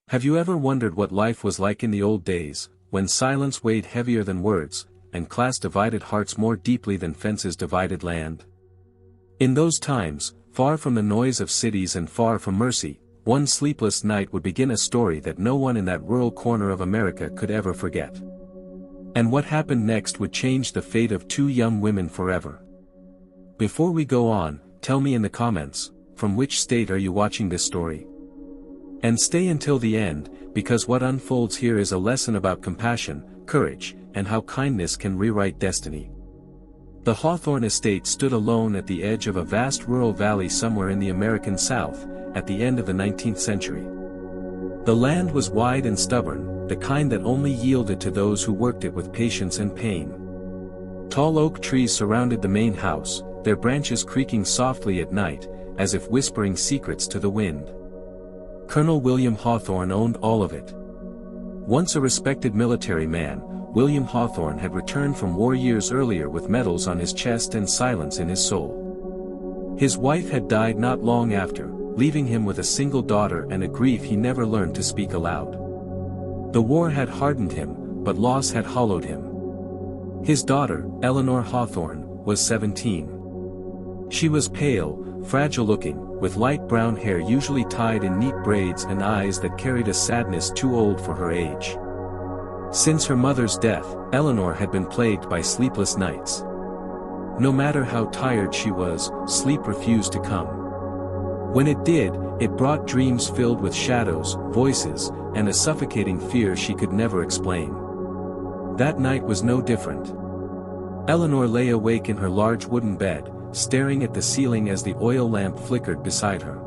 Have you ever wondered what life was like in the old days, when silence weighed heavier than words, and class divided hearts more deeply than fences divided land? In those times, far from the noise of cities and far from mercy, one sleepless night would begin a story that no one in that rural corner of America could ever forget. And what happened next would change the fate of two young women forever. Before we go on, tell me in the comments, from which state are you watching this story? And stay until the end, because what unfolds here is a lesson about compassion, courage, and how kindness can rewrite destiny. The Hawthorne estate stood alone at the edge of a vast rural valley somewhere in the American South, at the end of the 19th century. The land was wide and stubborn, the kind that only yielded to those who worked it with patience and pain. Tall oak trees surrounded the main house, their branches creaking softly at night, as if whispering secrets to the wind. Colonel William Hawthorne owned all of it. Once a respected military man, William Hawthorne had returned from war years earlier with medals on his chest and silence in his soul. His wife had died not long after, leaving him with a single daughter and a grief he never learned to speak aloud. The war had hardened him, but loss had hollowed him. His daughter, Eleanor Hawthorne, was 17. She was pale, fragile-looking, with light brown hair usually tied in neat braids and eyes that carried a sadness too old for her age. Since her mother's death, Eleanor had been plagued by sleepless nights. No matter how tired she was, sleep refused to come. When it did, it brought dreams filled with shadows, voices, and a suffocating fear she could never explain. That night was no different. Eleanor lay awake in her large wooden bed, staring at the ceiling as the oil lamp flickered beside her.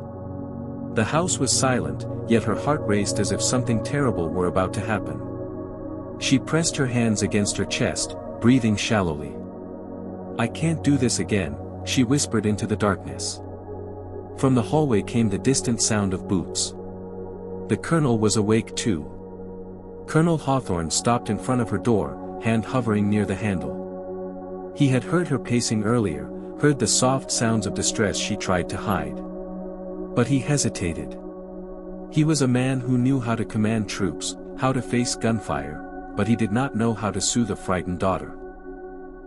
The house was silent, yet her heart raced as if something terrible were about to happen. She pressed her hands against her chest, breathing shallowly. "I can't do this again," she whispered into the darkness. From the hallway came the distant sound of boots. The colonel was awake too. Colonel Hawthorne stopped in front of her door, hand hovering near the handle. He had heard her pacing earlier, heard the soft sounds of distress she tried to hide. But he hesitated. He was a man who knew how to command troops, how to face gunfire, but he did not know how to soothe a frightened daughter.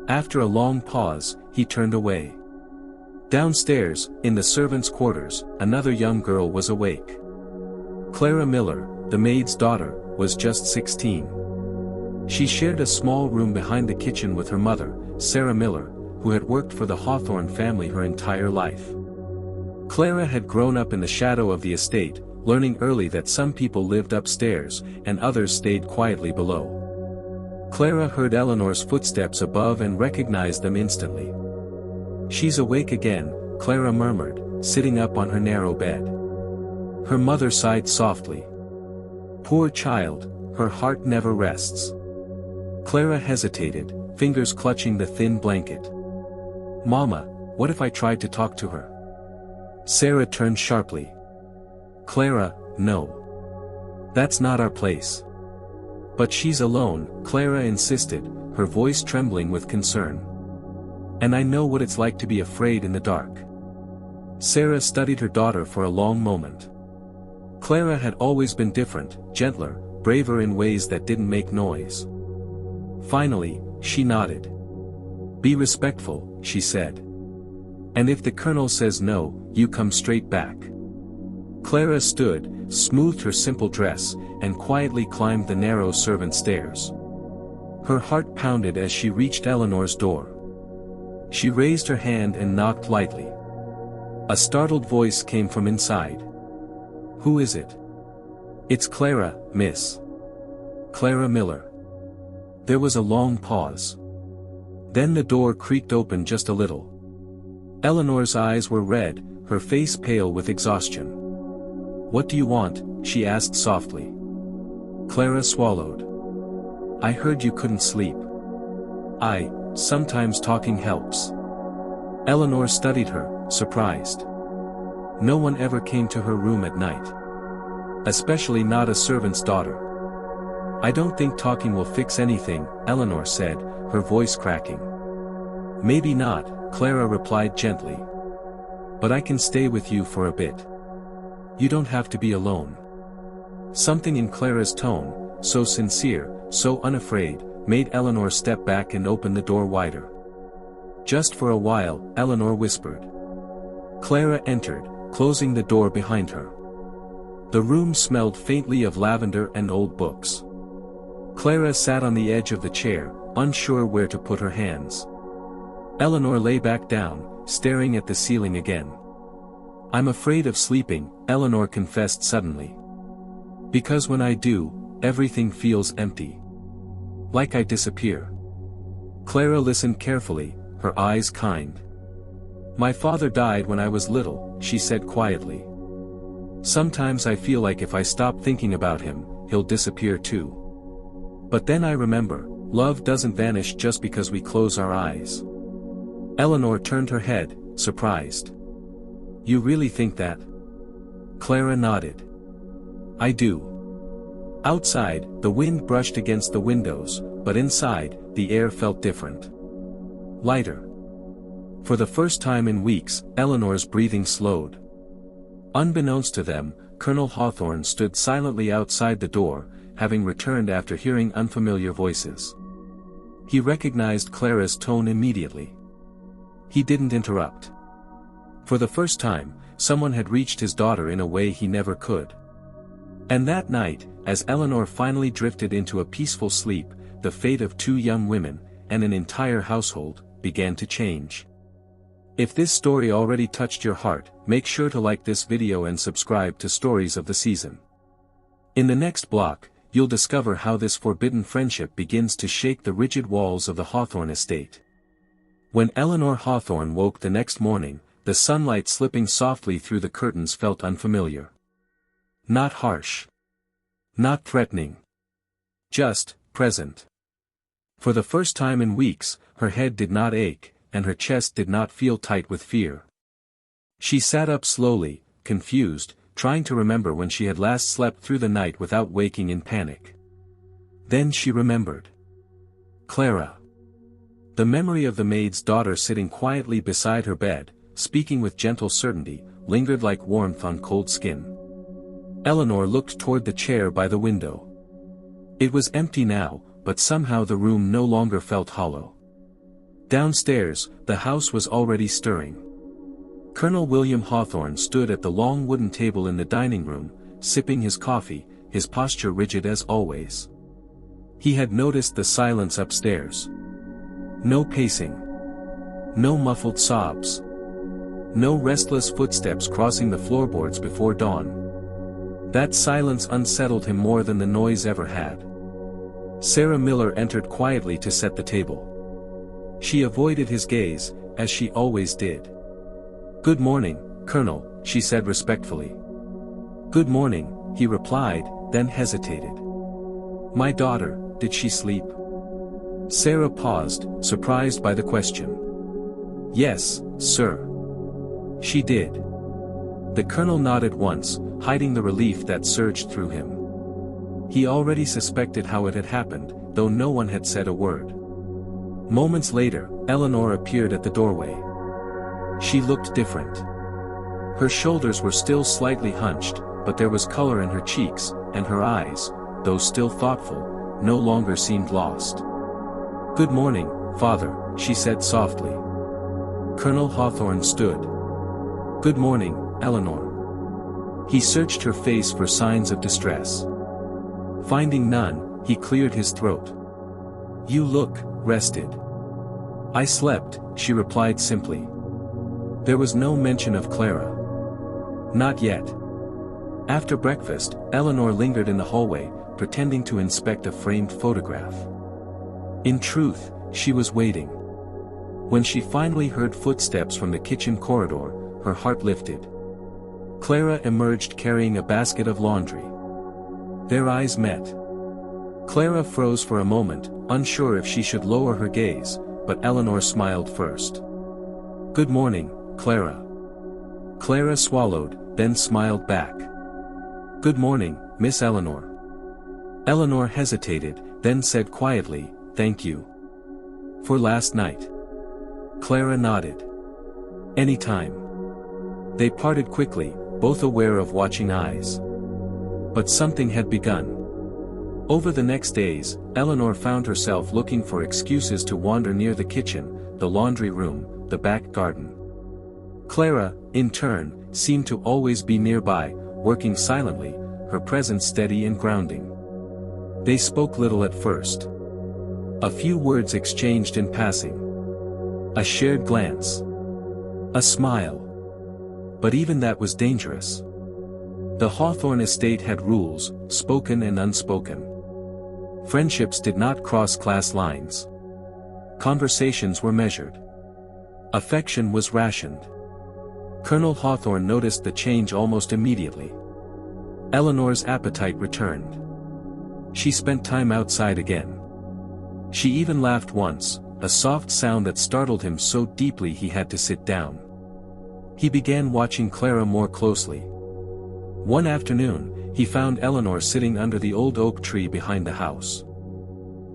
After a long pause, he turned away. Downstairs, in the servants' quarters, another young girl was awake. Clara Miller, the maid's daughter, was just 16. She shared a small room behind the kitchen with her mother, Sarah Miller, who had worked for the Hawthorne family her entire life. Clara had grown up in the shadow of the estate, learning early that some people lived upstairs, and others stayed quietly below. Clara heard Eleanor's footsteps above and recognized them instantly. "She's awake again," Clara murmured, sitting up on her narrow bed. Her mother sighed softly. "Poor child, her heart never rests." Clara hesitated, fingers clutching the thin blanket. "Mama, what if I tried to talk to her?" Sarah turned sharply. "Clara, no. That's not our place." "But she's alone," Clara insisted, her voice trembling with concern. "And I know what it's like to be afraid in the dark." Sarah studied her daughter for a long moment. Clara had always been different, gentler, braver in ways that didn't make noise. Finally, she nodded. "Be respectful," she said. "And if the colonel says no, you come straight back." Clara stood, smoothed her simple dress, and quietly climbed the narrow servant stairs. Her heart pounded as she reached Eleanor's door. She raised her hand and knocked lightly. A startled voice came from inside. "Who is it?" "It's Clara, miss. Clara Miller." There was a long pause. Then the door creaked open just a little. Eleanor's eyes were red, her face pale with exhaustion. "What do you want?" she asked softly. Clara swallowed. "I heard you couldn't sleep." Sometimes talking helps." Eleanor studied her, surprised. No one ever came to her room at night. Especially not a servant's daughter. "I don't think talking will fix anything," Eleanor said, her voice cracking. "Maybe not," Clara replied gently. "But I can stay with you for a bit. You don't have to be alone." Something in Clara's tone, so sincere, so unafraid, made Eleanor step back and open the door wider. "Just for a while," Eleanor whispered. Clara entered, closing the door behind her. The room smelled faintly of lavender and old books. Clara sat on the edge of the chair, unsure where to put her hands. Eleanor lay back down, staring at the ceiling again. "I'm afraid of sleeping," Eleanor confessed suddenly. "Because when I do, everything feels empty. Like I disappear." Clara listened carefully, her eyes kind. "My father died when I was little," she said quietly. "Sometimes I feel like if I stop thinking about him, he'll disappear too. But then I remember, love doesn't vanish just because we close our eyes." Eleanor turned her head, surprised. "You really think that?" Clara nodded. "I do." Outside, the wind brushed against the windows, but inside, the air felt different. Lighter. For the first time in weeks, Eleanor's breathing slowed. Unbeknownst to them, Colonel Hawthorne stood silently outside the door, having returned after hearing unfamiliar voices. He recognized Clara's tone immediately. He didn't interrupt. For the first time, someone had reached his daughter in a way he never could. And that night, as Eleanor finally drifted into a peaceful sleep, the fate of two young women, and an entire household, began to change. If this story already touched your heart, make sure to like this video and subscribe to Stories of the Season. In the next block, you'll discover how this forbidden friendship begins to shake the rigid walls of the Hawthorne estate. When Eleanor Hawthorne woke the next morning, the sunlight slipping softly through the curtains felt unfamiliar. Not harsh. Not threatening. Just present. For the first time in weeks, her head did not ache, and her chest did not feel tight with fear. She sat up slowly, confused, trying to remember when she had last slept through the night without waking in panic. Then she remembered. Clara. The memory of the maid's daughter sitting quietly beside her bed, speaking with gentle certainty, lingered like warmth on cold skin. Eleanor looked toward the chair by the window. It was empty now, but somehow the room no longer felt hollow. Downstairs, the house was already stirring. Colonel William Hawthorne stood at the long wooden table in the dining room, sipping his coffee, his posture rigid as always. He had noticed the silence upstairs. No pacing. No muffled sobs. No restless footsteps crossing the floorboards before dawn. That silence unsettled him more than the noise ever had. Sarah Miller entered quietly to set the table. She avoided his gaze, as she always did. "Good morning, Colonel," she said respectfully. "Good morning," he replied, then hesitated. "My daughter, did she sleep?" Sarah paused, surprised by the question. "Yes, sir. She did." The colonel nodded once, hiding the relief that surged through him. He already suspected how it had happened, though no one had said a word. Moments later, Eleanor appeared at the doorway. She looked different. Her shoulders were still slightly hunched, but there was color in her cheeks, and her eyes, though still thoughtful, no longer seemed lost. "Good morning, Father," she said softly. Colonel Hawthorne stood. "Good morning, Eleanor." He searched her face for signs of distress. Finding none, he cleared his throat. "You look rested." "I slept," she replied simply. There was no mention of Clara. Not yet. After breakfast, Eleanor lingered in the hallway, pretending to inspect a framed photograph. In truth, she was waiting. When she finally heard footsteps from the kitchen corridor, her heart lifted. Clara emerged carrying a basket of laundry. Their eyes met. Clara froze for a moment, unsure if she should lower her gaze, but Eleanor smiled first. "Good morning, Clara." Clara swallowed, then smiled back. "Good morning, Miss Eleanor." Eleanor hesitated, then said quietly, "Thank you. For last night." Clara nodded. "Anytime." They parted quickly, both aware of watching eyes. But something had begun. Over the next days, Eleanor found herself looking for excuses to wander near the kitchen, the laundry room, the back garden. Clara, in turn, seemed to always be nearby, working silently, her presence steady and grounding. They spoke little at first. A few words exchanged in passing. A shared glance. A smile. But even that was dangerous. The Hawthorne estate had rules, spoken and unspoken. Friendships did not cross class lines. Conversations were measured. Affection was rationed. Colonel Hawthorne noticed the change almost immediately. Eleanor's appetite returned. She spent time outside again. She even laughed once, a soft sound that startled him so deeply he had to sit down. He began watching Clara more closely. One afternoon, he found Eleanor sitting under the old oak tree behind the house.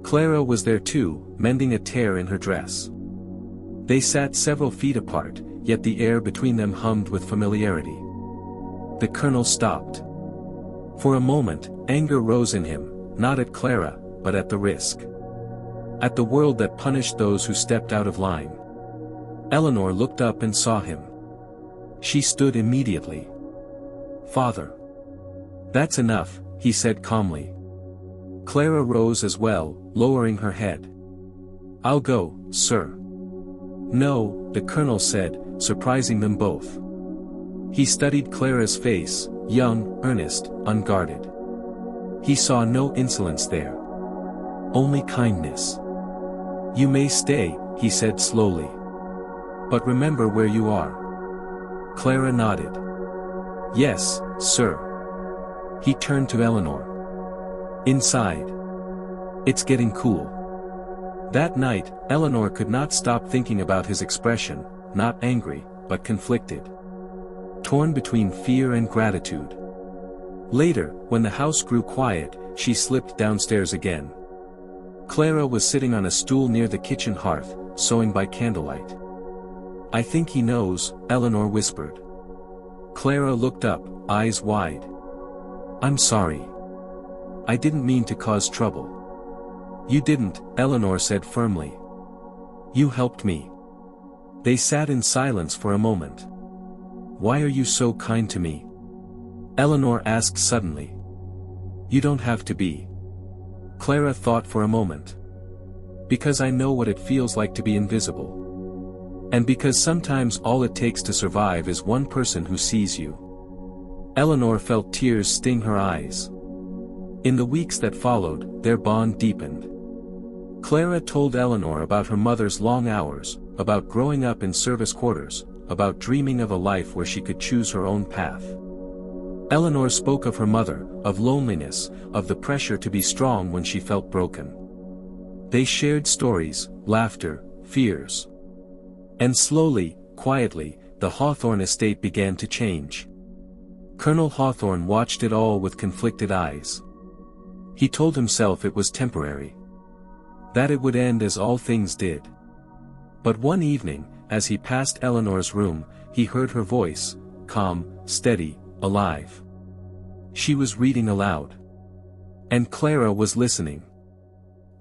Clara was there too, mending a tear in her dress. They sat several feet apart, yet the air between them hummed with familiarity. The colonel stopped. For a moment, anger rose in him, not at Clara, but at the risk. At the world that punished those who stepped out of line. Eleanor looked up and saw him. She stood immediately. "Father." "That's enough," he said calmly. Clara rose as well, lowering her head. "I'll go, sir." "No," the colonel said, surprising them both. He studied Clara's face, young, earnest, unguarded. He saw no insolence there. Only kindness. "You may stay," he said slowly. "But remember where you are." Clara nodded. "Yes, sir." He turned to Eleanor. "Inside. It's getting cool." That night, Eleanor could not stop thinking about his expression, not angry, but conflicted. Torn between fear and gratitude. Later, when the house grew quiet, she slipped downstairs again. Clara was sitting on a stool near the kitchen hearth, sewing by candlelight. "I think he knows," Eleanor whispered. Clara looked up, eyes wide. "I'm sorry. I didn't mean to cause trouble." "You didn't," Eleanor said firmly. "You helped me." They sat in silence for a moment. "Why are you so kind to me?" Eleanor asked suddenly. "You don't have to be." Clara thought for a moment. "Because I know what it feels like to be invisible. And because sometimes all it takes to survive is one person who sees you." Eleanor felt tears sting her eyes. In the weeks that followed, their bond deepened. Clara told Eleanor about her mother's long hours, about growing up in service quarters, about dreaming of a life where she could choose her own path. Eleanor spoke of her mother, of loneliness, of the pressure to be strong when she felt broken. They shared stories, laughter, fears. And slowly, quietly, the Hawthorne estate began to change. Colonel Hawthorne watched it all with conflicted eyes. He told himself it was temporary. That it would end as all things did. But one evening, as he passed Eleanor's room, he heard her voice, calm, steady, alive. She was reading aloud. And Clara was listening.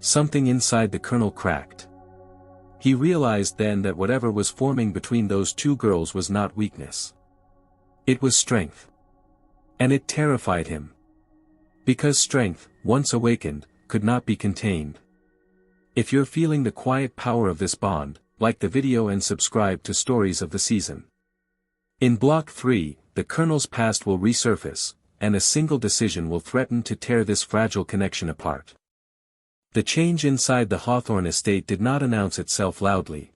Something inside the colonel cracked. He realized then that whatever was forming between those two girls was not weakness. It was strength. And it terrified him. Because strength, once awakened, could not be contained. If you're feeling the quiet power of this bond, like the video and subscribe to Stories of the Season. In Block 3, the colonel's past will resurface, and a single decision will threaten to tear this fragile connection apart. The change inside the Hawthorne estate did not announce itself loudly.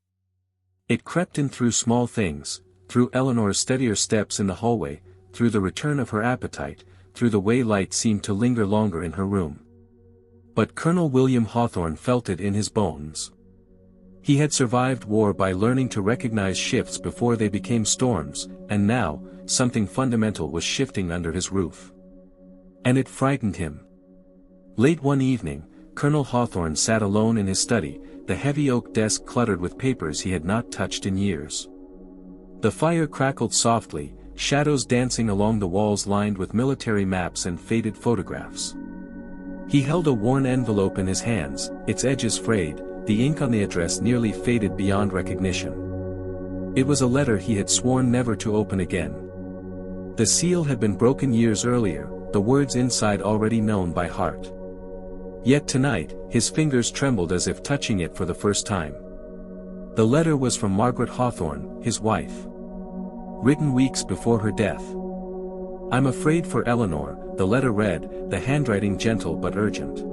It crept in through small things, through Eleanor's steadier steps in the hallway, through the return of her appetite, through the way light seemed to linger longer in her room. But Colonel William Hawthorne felt it in his bones. He had survived war by learning to recognize shifts before they became storms, and now, something fundamental was shifting under his roof. And it frightened him. Late one evening, Colonel Hawthorne sat alone in his study, the heavy oak desk cluttered with papers he had not touched in years. The fire crackled softly, shadows dancing along the walls lined with military maps and faded photographs. He held a worn envelope in his hands, its edges frayed, the ink on the address nearly faded beyond recognition. It was a letter he had sworn never to open again. The seal had been broken years earlier, the words inside already known by heart. Yet tonight, his fingers trembled as if touching it for the first time. The letter was from Margaret Hawthorne, his wife. Written weeks before her death. "I'm afraid for Eleanor," the letter read, the handwriting gentle but urgent.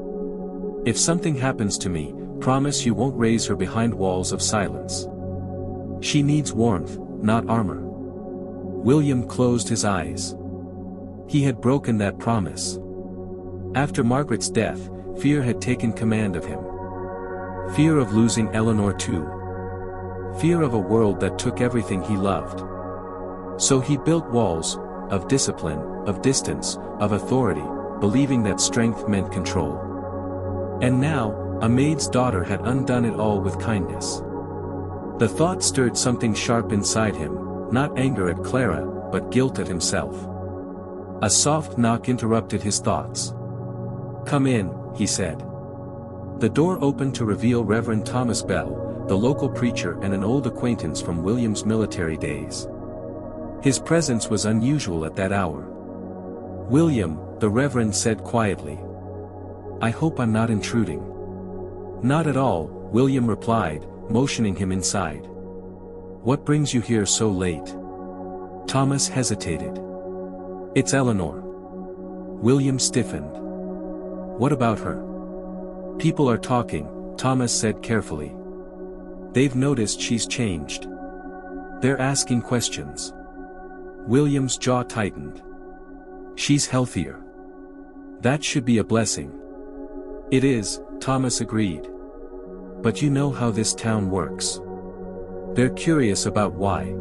"If something happens to me, promise you won't raise her behind walls of silence. She needs warmth, not armor." William closed his eyes. He had broken that promise. After Margaret's death, fear had taken command of him. Fear of losing Eleanor too. Fear of a world that took everything he loved. So he built walls, of discipline, of distance, of authority, believing that strength meant control. And now, a maid's daughter had undone it all with kindness. The thought stirred something sharp inside him, not anger at Clara, but guilt at himself. A soft knock interrupted his thoughts. "Come in," he said. The door opened to reveal Reverend Thomas Bell, the local preacher and an old acquaintance from William's military days. His presence was unusual at that hour. "William," the Reverend said quietly. "I hope I'm not intruding." "Not at all," William replied, motioning him inside. "What brings you here so late?" Thomas hesitated. "It's Eleanor." William stiffened. "What about her?" "People are talking," Thomas said carefully. "They've noticed she's changed. They're asking questions." William's jaw tightened. "She's healthier. That should be a blessing." "It is," Thomas agreed. "But you know how this town works. They're curious about why."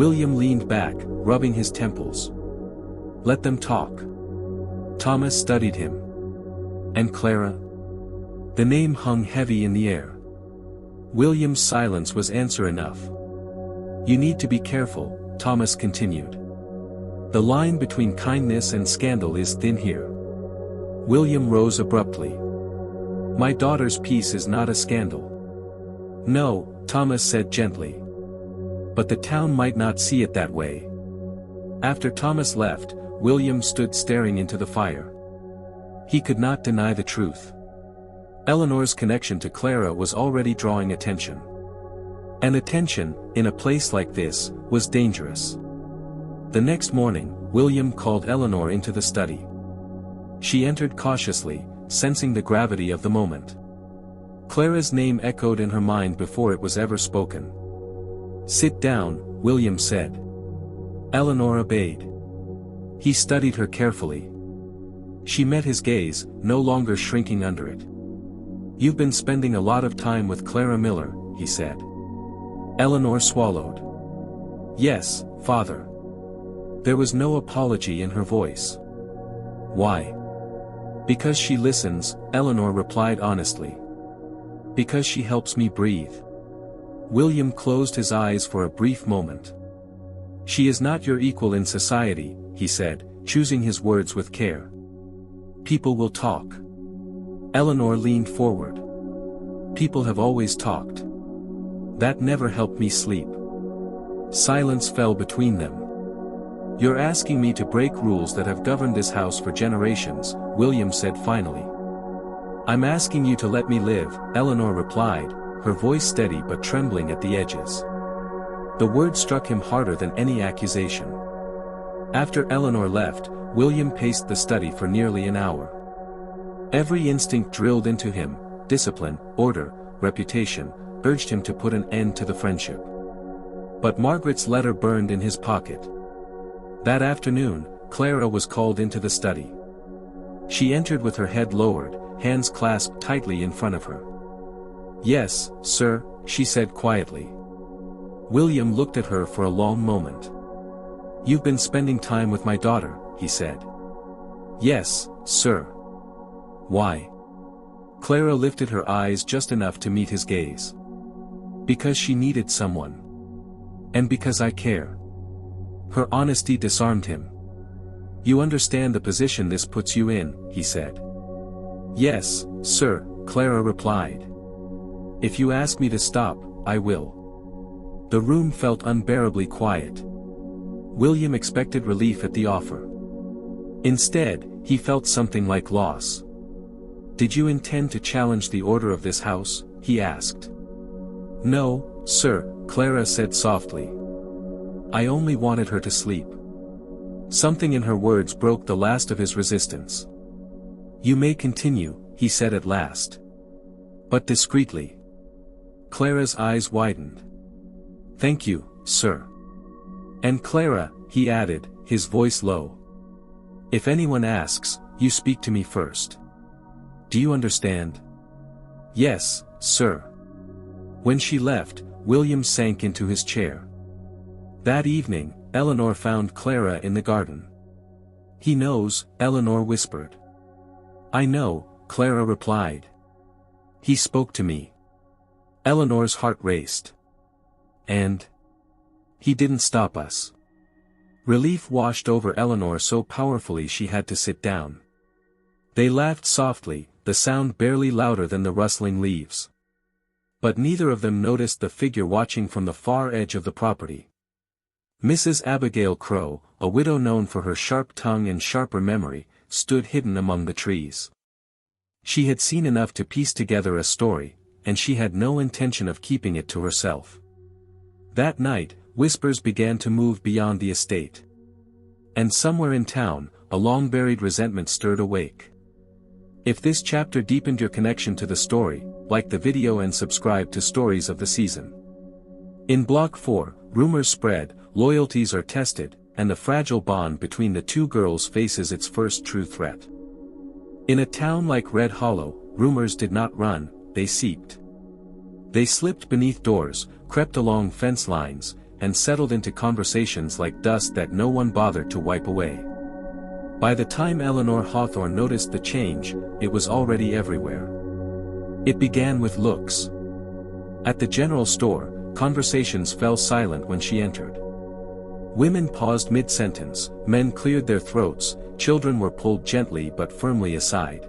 William leaned back, rubbing his temples. "Let them talk." Thomas studied him. "And Clara?" The name hung heavy in the air. William's silence was answer enough. "You need to be careful," Thomas continued. "The line between kindness and scandal is thin here." William rose abruptly. "My daughter's peace is not a scandal." "No," Thomas said gently. "But the town might not see it that way." After Thomas left, William stood staring into the fire. He could not deny the truth. Eleanor's connection to Clara was already drawing attention. And attention, in a place like this, was dangerous. The next morning, William called Eleanor into the study. She entered cautiously, sensing the gravity of the moment. Clara's name echoed in her mind before it was ever spoken. "Sit down," William said. Eleanor obeyed. He studied her carefully. She met his gaze, no longer shrinking under it. "You've been spending a lot of time with Clara Miller," he said. Eleanor swallowed. "Yes, father." There was no apology in her voice. "Why?" "Because she listens," Eleanor replied honestly. "Because she helps me breathe." William closed his eyes for a brief moment. "She is not your equal in society," he said, choosing his words with care. "People will talk." Eleanor leaned forward. "People have always talked. That never helped me sleep." Silence fell between them. "You're asking me to break rules that have governed this house for generations," William said finally. "I'm asking you to let me live," Eleanor replied, her voice steady but trembling at the edges. The word struck him harder than any accusation. After Eleanor left, William paced the study for nearly an hour. Every instinct drilled into him, discipline, order, reputation, urged him to put an end to the friendship. But Margaret's letter burned in his pocket. That afternoon, Clara was called into the study. She entered with her head lowered, hands clasped tightly in front of her. "Yes, sir," she said quietly. William looked at her for a long moment. "You've been spending time with my daughter," he said. "Yes, sir." "Why?" Clara lifted her eyes just enough to meet his gaze. "Because she needed someone. And because I care." Her honesty disarmed him. "You understand the position this puts you in," he said. "Yes, sir," Clara replied. "If you ask me to stop, I will." The room felt unbearably quiet. William expected relief at the offer. Instead, he felt something like loss. "Did you intend to challenge the order of this house?" he asked. "No, sir," Clara said softly. "I only wanted her to sleep." Something in her words broke the last of his resistance. "You may continue," he said at last. "But discreetly." Clara's eyes widened. "Thank you, sir. And Clara," he added, his voice low. "If anyone asks, you speak to me first. Do you understand?" "Yes, sir." When she left, William sank into his chair. That evening, Eleanor found Clara in the garden. "He knows," Eleanor whispered. "I know," Clara replied. "He spoke to me." Eleanor's heart raced. "And? He didn't stop us." Relief washed over Eleanor so powerfully she had to sit down. They laughed softly, the sound barely louder than the rustling leaves. But neither of them noticed the figure watching from the far edge of the property. Mrs. Abigail Crow, a widow known for her sharp tongue and sharper memory, stood hidden among the trees. She had seen enough to piece together a story, and she had no intention of keeping it to herself. That night, whispers began to move beyond the estate. And somewhere in town, a long-buried resentment stirred awake. If this chapter deepened your connection to the story, like the video and subscribe to Stories of the Season. In Block 4, rumors spread, loyalties are tested, and the fragile bond between the two girls faces its first true threat. In a town like Red Hollow, rumors did not run, they seeped. They slipped beneath doors, crept along fence lines, and settled into conversations like dust that no one bothered to wipe away. By the time Eleanor Hawthorne noticed the change, it was already everywhere. It began with looks. At the general store, conversations fell silent when she entered. Women paused mid-sentence, men cleared their throats, children were pulled gently but firmly aside.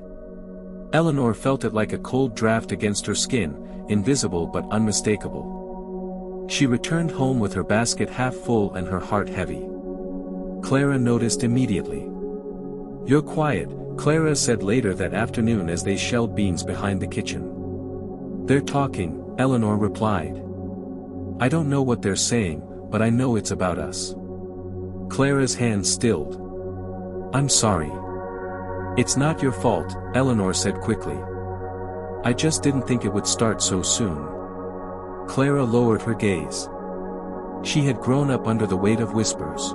Eleanor felt it like a cold draft against her skin, invisible but unmistakable. She returned home with her basket half full and her heart heavy. Clara noticed immediately. "You're quiet," Clara said later that afternoon as they shelled beans behind the kitchen. "They're talking," Eleanor replied. "I don't know what they're saying, but I know it's about us." Clara's hand stilled. "I'm sorry." "It's not your fault," Eleanor said quickly. "I just didn't think it would start so soon." Clara lowered her gaze. She had grown up under the weight of whispers.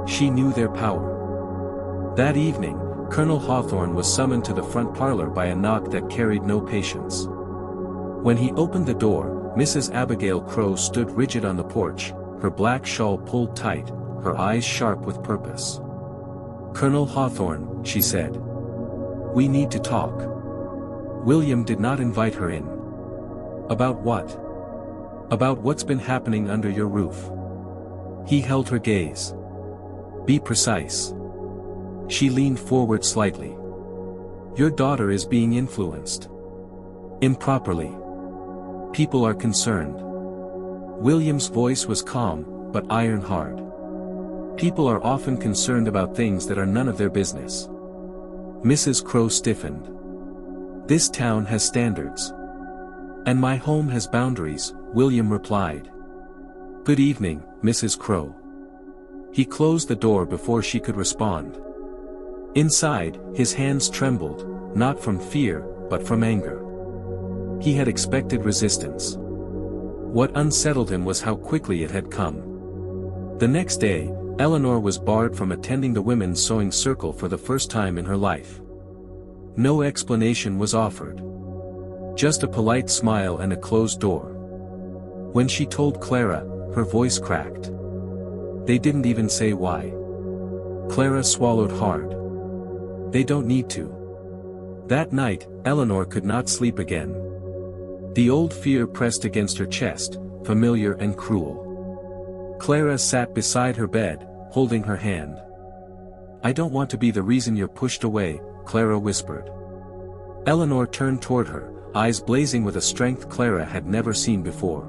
She knew their power. That evening, Colonel Hawthorne was summoned to the front parlor by a knock that carried no patience. When he opened the door, Mrs. Abigail Crow stood rigid on the porch, her black shawl pulled tight, her eyes sharp with purpose. "Colonel Hawthorne," she said. "We need to talk." William did not invite her in. "About what?" "About what's been happening under your roof." He held her gaze. "Be precise." She leaned forward slightly. "Your daughter is being influenced. Improperly. People are concerned." William's voice was calm, but iron hard. "People are often concerned about things that are none of their business." Mrs. Crow stiffened. "This town has standards. And my home has boundaries," William replied. "Good evening, Mrs. Crow." He closed the door before she could respond. Inside, his hands trembled, not from fear, but from anger. He had expected resistance. What unsettled him was how quickly it had come. The next day, Eleanor was barred from attending the women's sewing circle for the first time in her life. No explanation was offered. Just a polite smile and a closed door. When she told Clara, her voice cracked. They didn't even say why. Clara swallowed hard. They don't need to. That night, Eleanor could not sleep again. The old fear pressed against her chest, familiar and cruel. Clara sat beside her bed, holding her hand. "I don't want to be the reason you're pushed away," Clara whispered. Eleanor turned toward her, eyes blazing with a strength Clara had never seen before.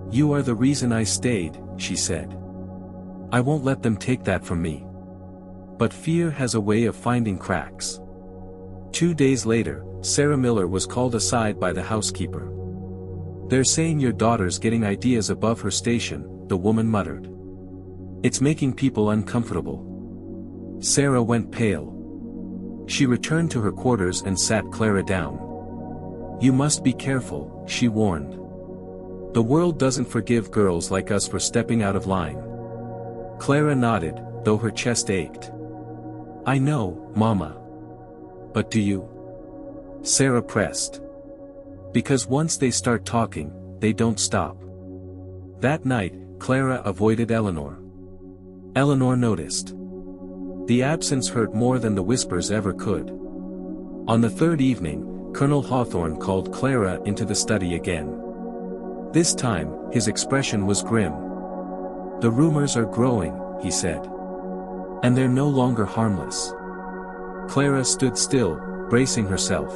"You are the reason I stayed," she said. "I won't let them take that from me. But fear has a way of finding cracks." 2 days later, Sarah Miller was called aside by the housekeeper. "They're saying your daughter's getting ideas above her station," the woman muttered. "It's making people uncomfortable." Sarah went pale. She returned to her quarters and sat Clara down. "You must be careful," she warned. "The world doesn't forgive girls like us for stepping out of line." Clara nodded, though her chest ached. "I know, Mama. But do you?" Sarah pressed. "Because once they start talking, they don't stop." That night, Clara avoided Eleanor. Eleanor noticed. The absence hurt more than the whispers ever could. On the third evening, Colonel Hawthorne called Clara into the study again. This time, his expression was grim. "The rumors are growing," he said. "And they're no longer harmless." Clara stood still, bracing herself.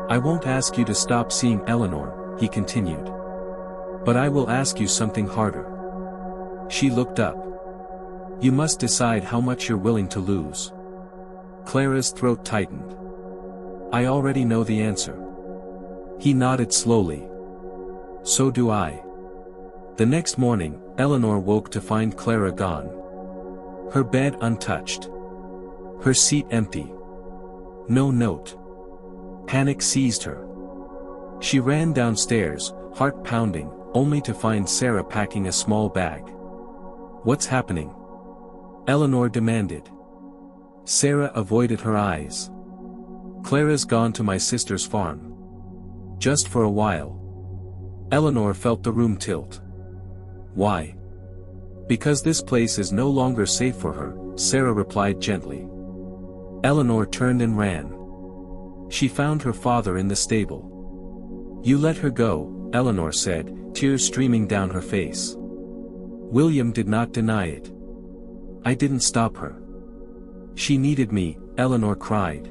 "I won't ask you to stop seeing Eleanor," he continued. "But I will ask you something harder." She looked up. "You must decide how much you're willing to lose." Clara's throat tightened. "I already know the answer." He nodded slowly. "So do I." The next morning, Eleanor woke to find Clara gone. Her bed untouched. Her seat empty. No note. Panic seized her. She ran downstairs, heart pounding, only to find Sarah packing a small bag. "What's happening?" Eleanor demanded. Sarah avoided her eyes. "Clara's gone to my sister's farm. Just for a while." Eleanor felt the room tilt. "Why?" "Because this place is no longer safe for her," Sarah replied gently. Eleanor turned and ran. She found her father in the stable. "You let her go," Eleanor said, tears streaming down her face. William did not deny it. "I didn't stop her. She needed me," Eleanor cried.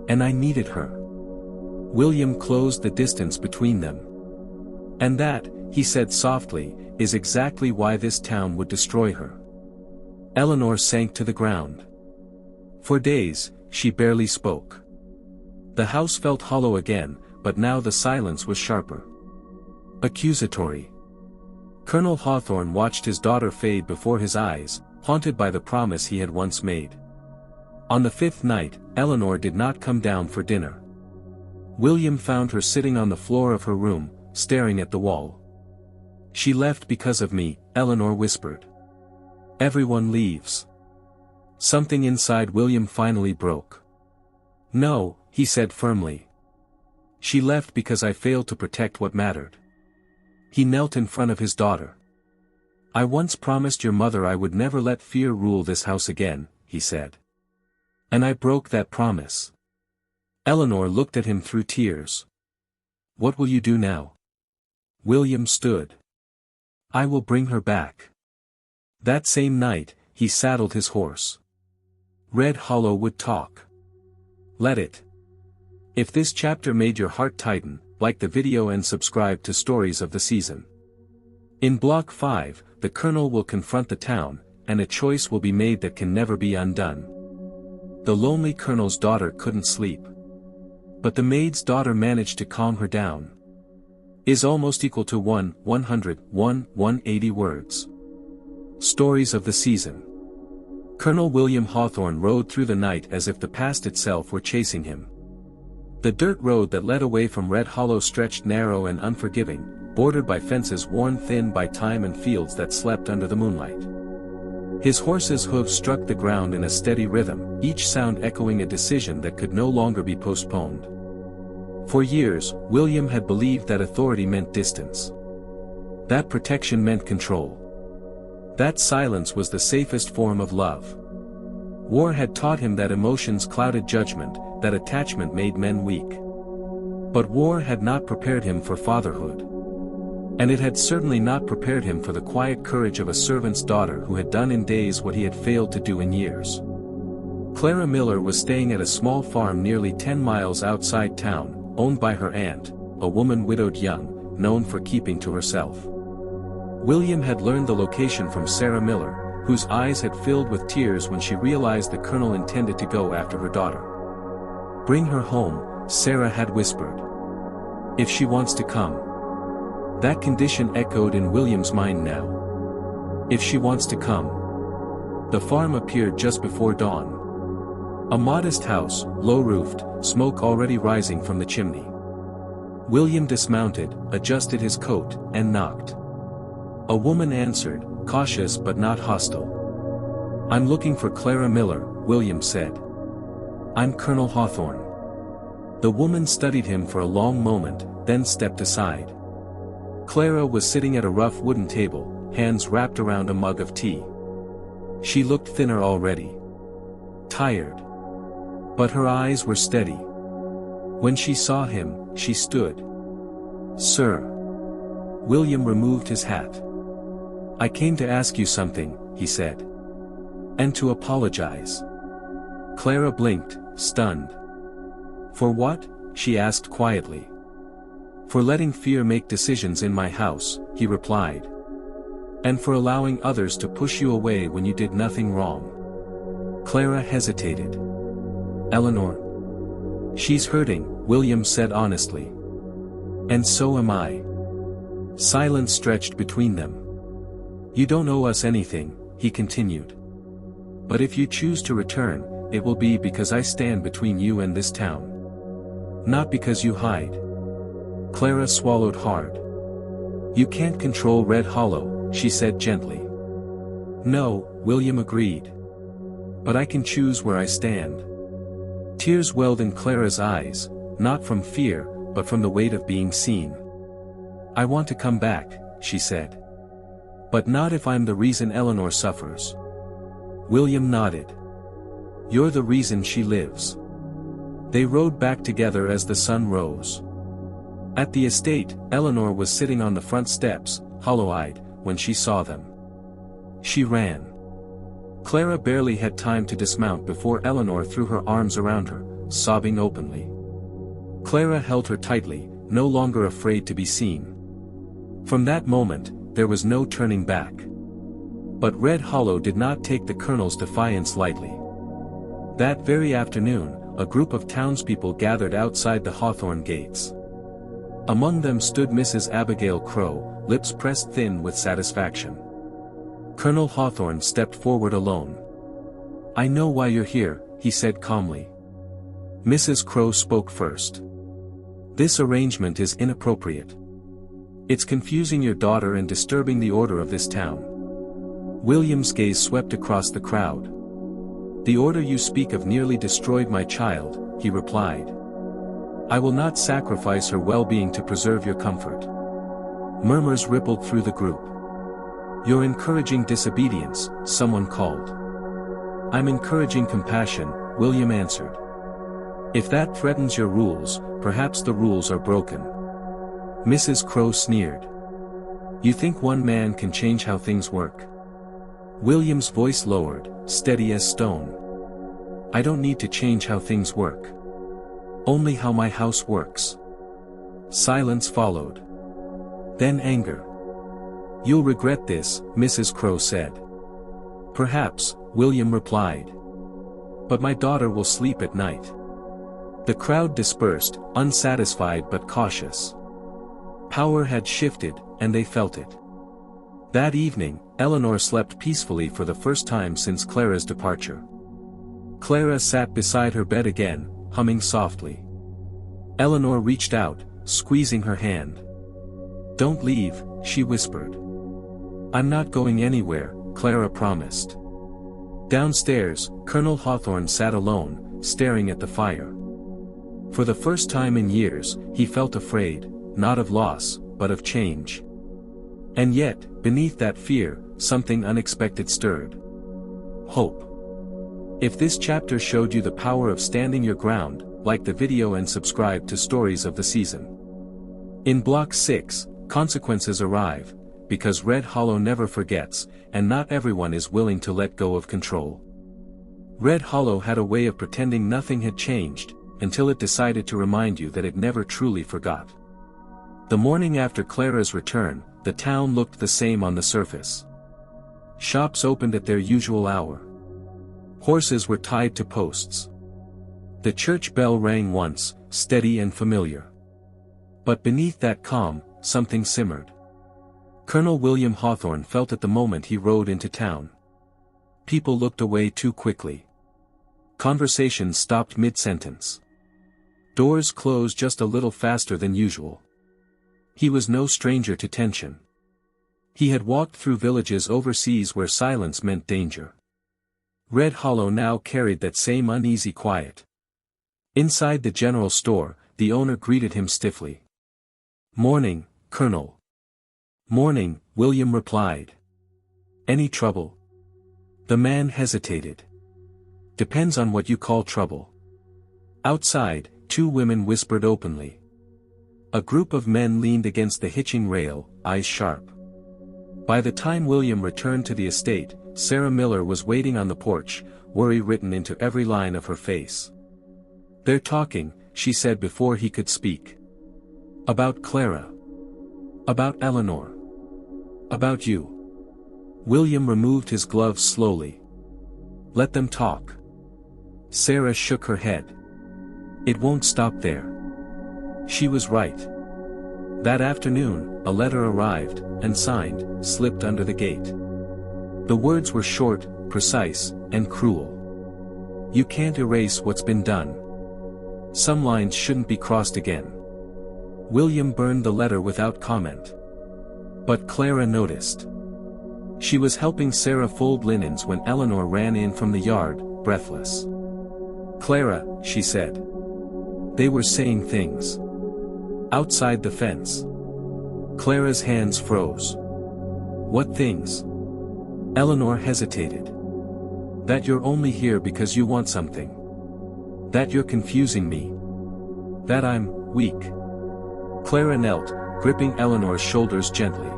"And I needed her." William closed the distance between them. "And that," he said softly, "is exactly why this town would destroy her." Eleanor sank to the ground. For days, she barely spoke. The house felt hollow again, but now the silence was sharper. Accusatory. Colonel Hawthorne watched his daughter fade before his eyes, haunted by the promise he had once made. On the 5th night, Eleanor did not come down for dinner. William found her sitting on the floor of her room, staring at the wall. "She left because of me," Eleanor whispered. "Everyone leaves." Something inside William finally broke. "No," he said firmly. "She left because I failed to protect what mattered." He knelt in front of his daughter. "I once promised your mother I would never let fear rule this house again," he said. "And I broke that promise." Eleanor looked at him through tears. "What will you do now?" William stood. "I will bring her back." That same night, he saddled his horse. Red Hollow would talk. Let it. If this chapter made your heart tighten, like the video and subscribe to Stories of the Season. In Block 5, the Colonel will confront the town, and a choice will be made that can never be undone. The lonely Colonel's daughter couldn't sleep. But the maid's daughter managed to calm her down. Is almost equal to 180 words. Stories of the Season. Colonel William Hawthorne rode through the night as if the past itself were chasing him. The dirt road that led away from Red Hollow stretched narrow and unforgiving, bordered by fences worn thin by time and fields that slept under the moonlight. His horse's hooves struck the ground in a steady rhythm, each sound echoing a decision that could no longer be postponed. For years, William had believed that authority meant distance. That protection meant control. That silence was the safest form of love. War had taught him that emotions clouded judgment, that attachment made men weak. But war had not prepared him for fatherhood. And it had certainly not prepared him for the quiet courage of a servant's daughter who had done in days what he had failed to do in years. Clara Miller was staying at a small farm nearly 10 miles outside town, owned by her aunt, a woman widowed young, known for keeping to herself. William had learned the location from Sarah Miller, whose eyes had filled with tears when she realized the colonel intended to go after her daughter. "Bring her home," Sarah had whispered. "If she wants to come." That condition echoed in William's mind now. If she wants to come. The farm appeared just before dawn. A modest house, low-roofed, smoke already rising from the chimney. William dismounted, adjusted his coat, and knocked. A woman answered, cautious but not hostile. "I'm looking for Clara Miller," William said. "I'm Colonel Hawthorne." The woman studied him for a long moment, then stepped aside. Clara was sitting at a rough wooden table, hands wrapped around a mug of tea. She looked thinner already. Tired. But her eyes were steady. When she saw him, she stood. "Sir." William removed his hat. "I came to ask you something," he said. "And to apologize." Clara blinked, stunned. "For what?" she asked quietly. "For letting fear make decisions in my house," he replied. "And for allowing others to push you away when you did nothing wrong." Clara hesitated. "Eleanor?" "She's hurting," William said honestly. "And so am I." Silence stretched between them. "You don't owe us anything," he continued. "But if you choose to return, it will be because I stand between you and this town. Not because you hide." Clara swallowed hard. "You can't control Red Hollow," she said gently. "No," William agreed. "But I can choose where I stand." Tears welled in Clara's eyes, not from fear, but from the weight of being seen. "I want to come back," she said. "But not if I'm the reason Eleanor suffers." William nodded. "You're the reason she lives." They rode back together as the sun rose. At the estate, Eleanor was sitting on the front steps, hollow-eyed, when she saw them. She ran. Clara barely had time to dismount before Eleanor threw her arms around her, sobbing openly. Clara held her tightly, no longer afraid to be seen. From that moment, there was no turning back. But Red Hollow did not take the colonel's defiance lightly. That very afternoon, a group of townspeople gathered outside the Hawthorne gates. Among them stood Mrs. Abigail Crow, lips pressed thin with satisfaction. Colonel Hawthorne stepped forward alone. "I know why you're here," he said calmly. Mrs. Crow spoke first. "This arrangement is inappropriate. It's confusing your daughter and disturbing the order of this town." William's gaze swept across the crowd. "The order you speak of nearly destroyed my child," he replied. "I will not sacrifice her well-being to preserve your comfort." Murmurs rippled through the group. "You're encouraging disobedience," someone called. "I'm encouraging compassion," William answered. "If that threatens your rules, perhaps the rules are broken." Mrs. Crow sneered. "You think one man can change how things work?" William's voice lowered, steady as stone. "I don't need to change how things work. Only how my house works." Silence followed. Then anger. "You'll regret this," Mrs. Crow said. "Perhaps," William replied. "But my daughter will sleep at night." The crowd dispersed, unsatisfied but cautious. Power had shifted, and they felt it. That evening, Eleanor slept peacefully for the first time since Clara's departure. Clara sat beside her bed again, humming softly. Eleanor reached out, squeezing her hand. "Don't leave," she whispered. "I'm not going anywhere," Clara promised. Downstairs, Colonel Hawthorne sat alone, staring at the fire. For the first time in years, he felt afraid, not of loss, but of change. And yet, beneath that fear, something unexpected stirred. Hope. If this chapter showed you the power of standing your ground, like the video and subscribe to Stories of the Season. In Block 6, Consequences arrive, because Red Hollow never forgets, and not everyone is willing to let go of control. Red Hollow had a way of pretending nothing had changed, until it decided to remind you that it never truly forgot. The morning after Clara's return, the town looked the same on the surface. Shops opened at their usual hour. Horses were tied to posts. The church bell rang once, steady and familiar. But beneath that calm, something simmered. Colonel William Hawthorne felt at the moment he rode into town. People looked away too quickly. Conversation stopped mid-sentence. Doors closed just a little faster than usual. He was no stranger to tension. He had walked through villages overseas where silence meant danger. Red Hollow now carried that same uneasy quiet. Inside the general store, the owner greeted him stiffly. "Morning, Colonel." "Morning," William replied. "Any trouble?" The man hesitated. "Depends on what you call trouble." Outside, two women whispered openly. A group of men leaned against the hitching rail, eyes sharp. By the time William returned to the estate, Sarah Miller was waiting on the porch, worry written into every line of her face. "They're talking," she said before he could speak. "About Clara. About Eleanor. About you." William removed his gloves slowly. "Let them talk." Sarah shook her head. "It won't stop there." She was right. That afternoon, a letter arrived, and signed, slipped under the gate. The words were short, precise, and cruel. "You can't erase what's been done. Some lines shouldn't be crossed again." William burned the letter without comment. But Clara noticed. She was helping Sarah fold linens when Eleanor ran in from the yard, breathless. "Clara," she said. They were saying things. Outside the fence. Clara's hands froze. "What things?" Eleanor hesitated. "That you're only here because you want something. That you're confusing me. That I'm weak." Clara knelt, gripping Eleanor's shoulders gently.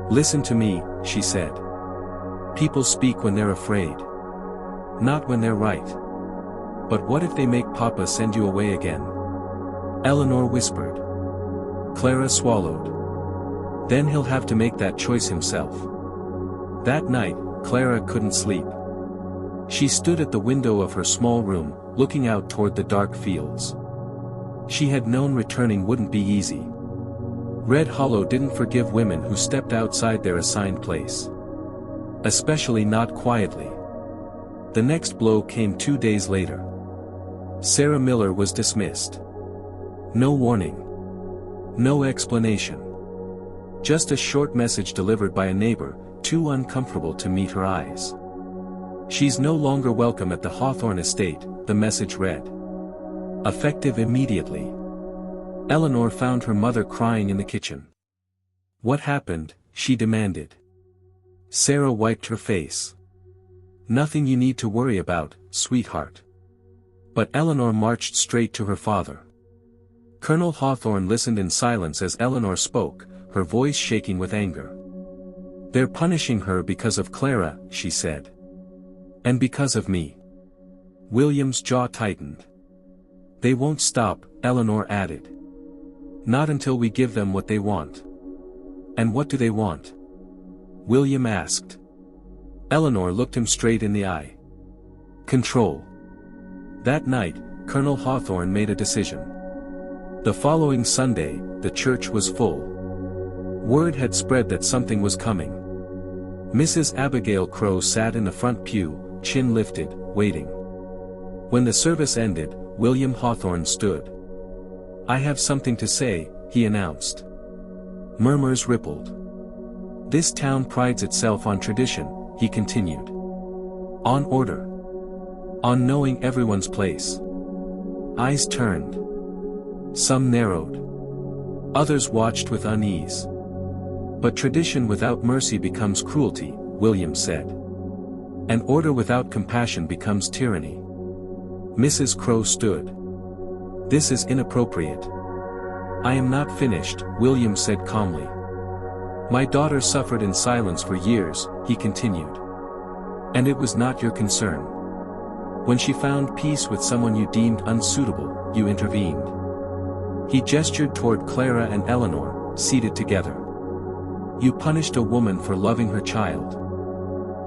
"Listen to me," she said. "People speak when they're afraid. Not when they're right. But what if they make Papa send you away again?" Eleanor whispered. Clara swallowed. "Then he'll have to make that choice himself." That night, Clara couldn't sleep. She stood at the window of her small room, looking out toward the dark fields. She had known returning wouldn't be easy. Red Hollow didn't forgive women who stepped outside their assigned place. Especially not quietly. The next blow came 2 days later. Sarah Miller was dismissed. No warning. No explanation. Just a short message delivered by a neighbor, too uncomfortable to meet her eyes. "She's no longer welcome at the Hawthorne estate," the message read. Effective immediately. Eleanor found her mother crying in the kitchen. "What happened?" she demanded. Sarah wiped her face. "Nothing you need to worry about, sweetheart." But Eleanor marched straight to her father. Colonel Hawthorne listened in silence as Eleanor spoke, her voice shaking with anger. "They're punishing her because of Clara," she said. "And because of me." William's jaw tightened. "They won't stop," Eleanor added. "Not until we give them what they want." "And what do they want?" William asked. Eleanor looked him straight in the eye. "Control." That night, Colonel Hawthorne made a decision. The following Sunday, the church was full. Word had spread that something was coming. Mrs. Abigail Crow sat in the front pew, chin lifted, waiting. When the service ended, William Hawthorne stood. "I have something to say," he announced. Murmurs rippled. "This town prides itself on tradition," he continued. "On order. On knowing everyone's place." Eyes turned. Some narrowed. Others watched with unease. "But tradition without mercy becomes cruelty," William said. "And order without compassion becomes tyranny." Mrs. Crow stood. "This is inappropriate." "I am not finished," William said calmly. "My daughter suffered in silence for years," he continued. "And it was not your concern. When she found peace with someone you deemed unsuitable, you intervened." He gestured toward Clara and Eleanor, seated together. "You punished a woman for loving her child.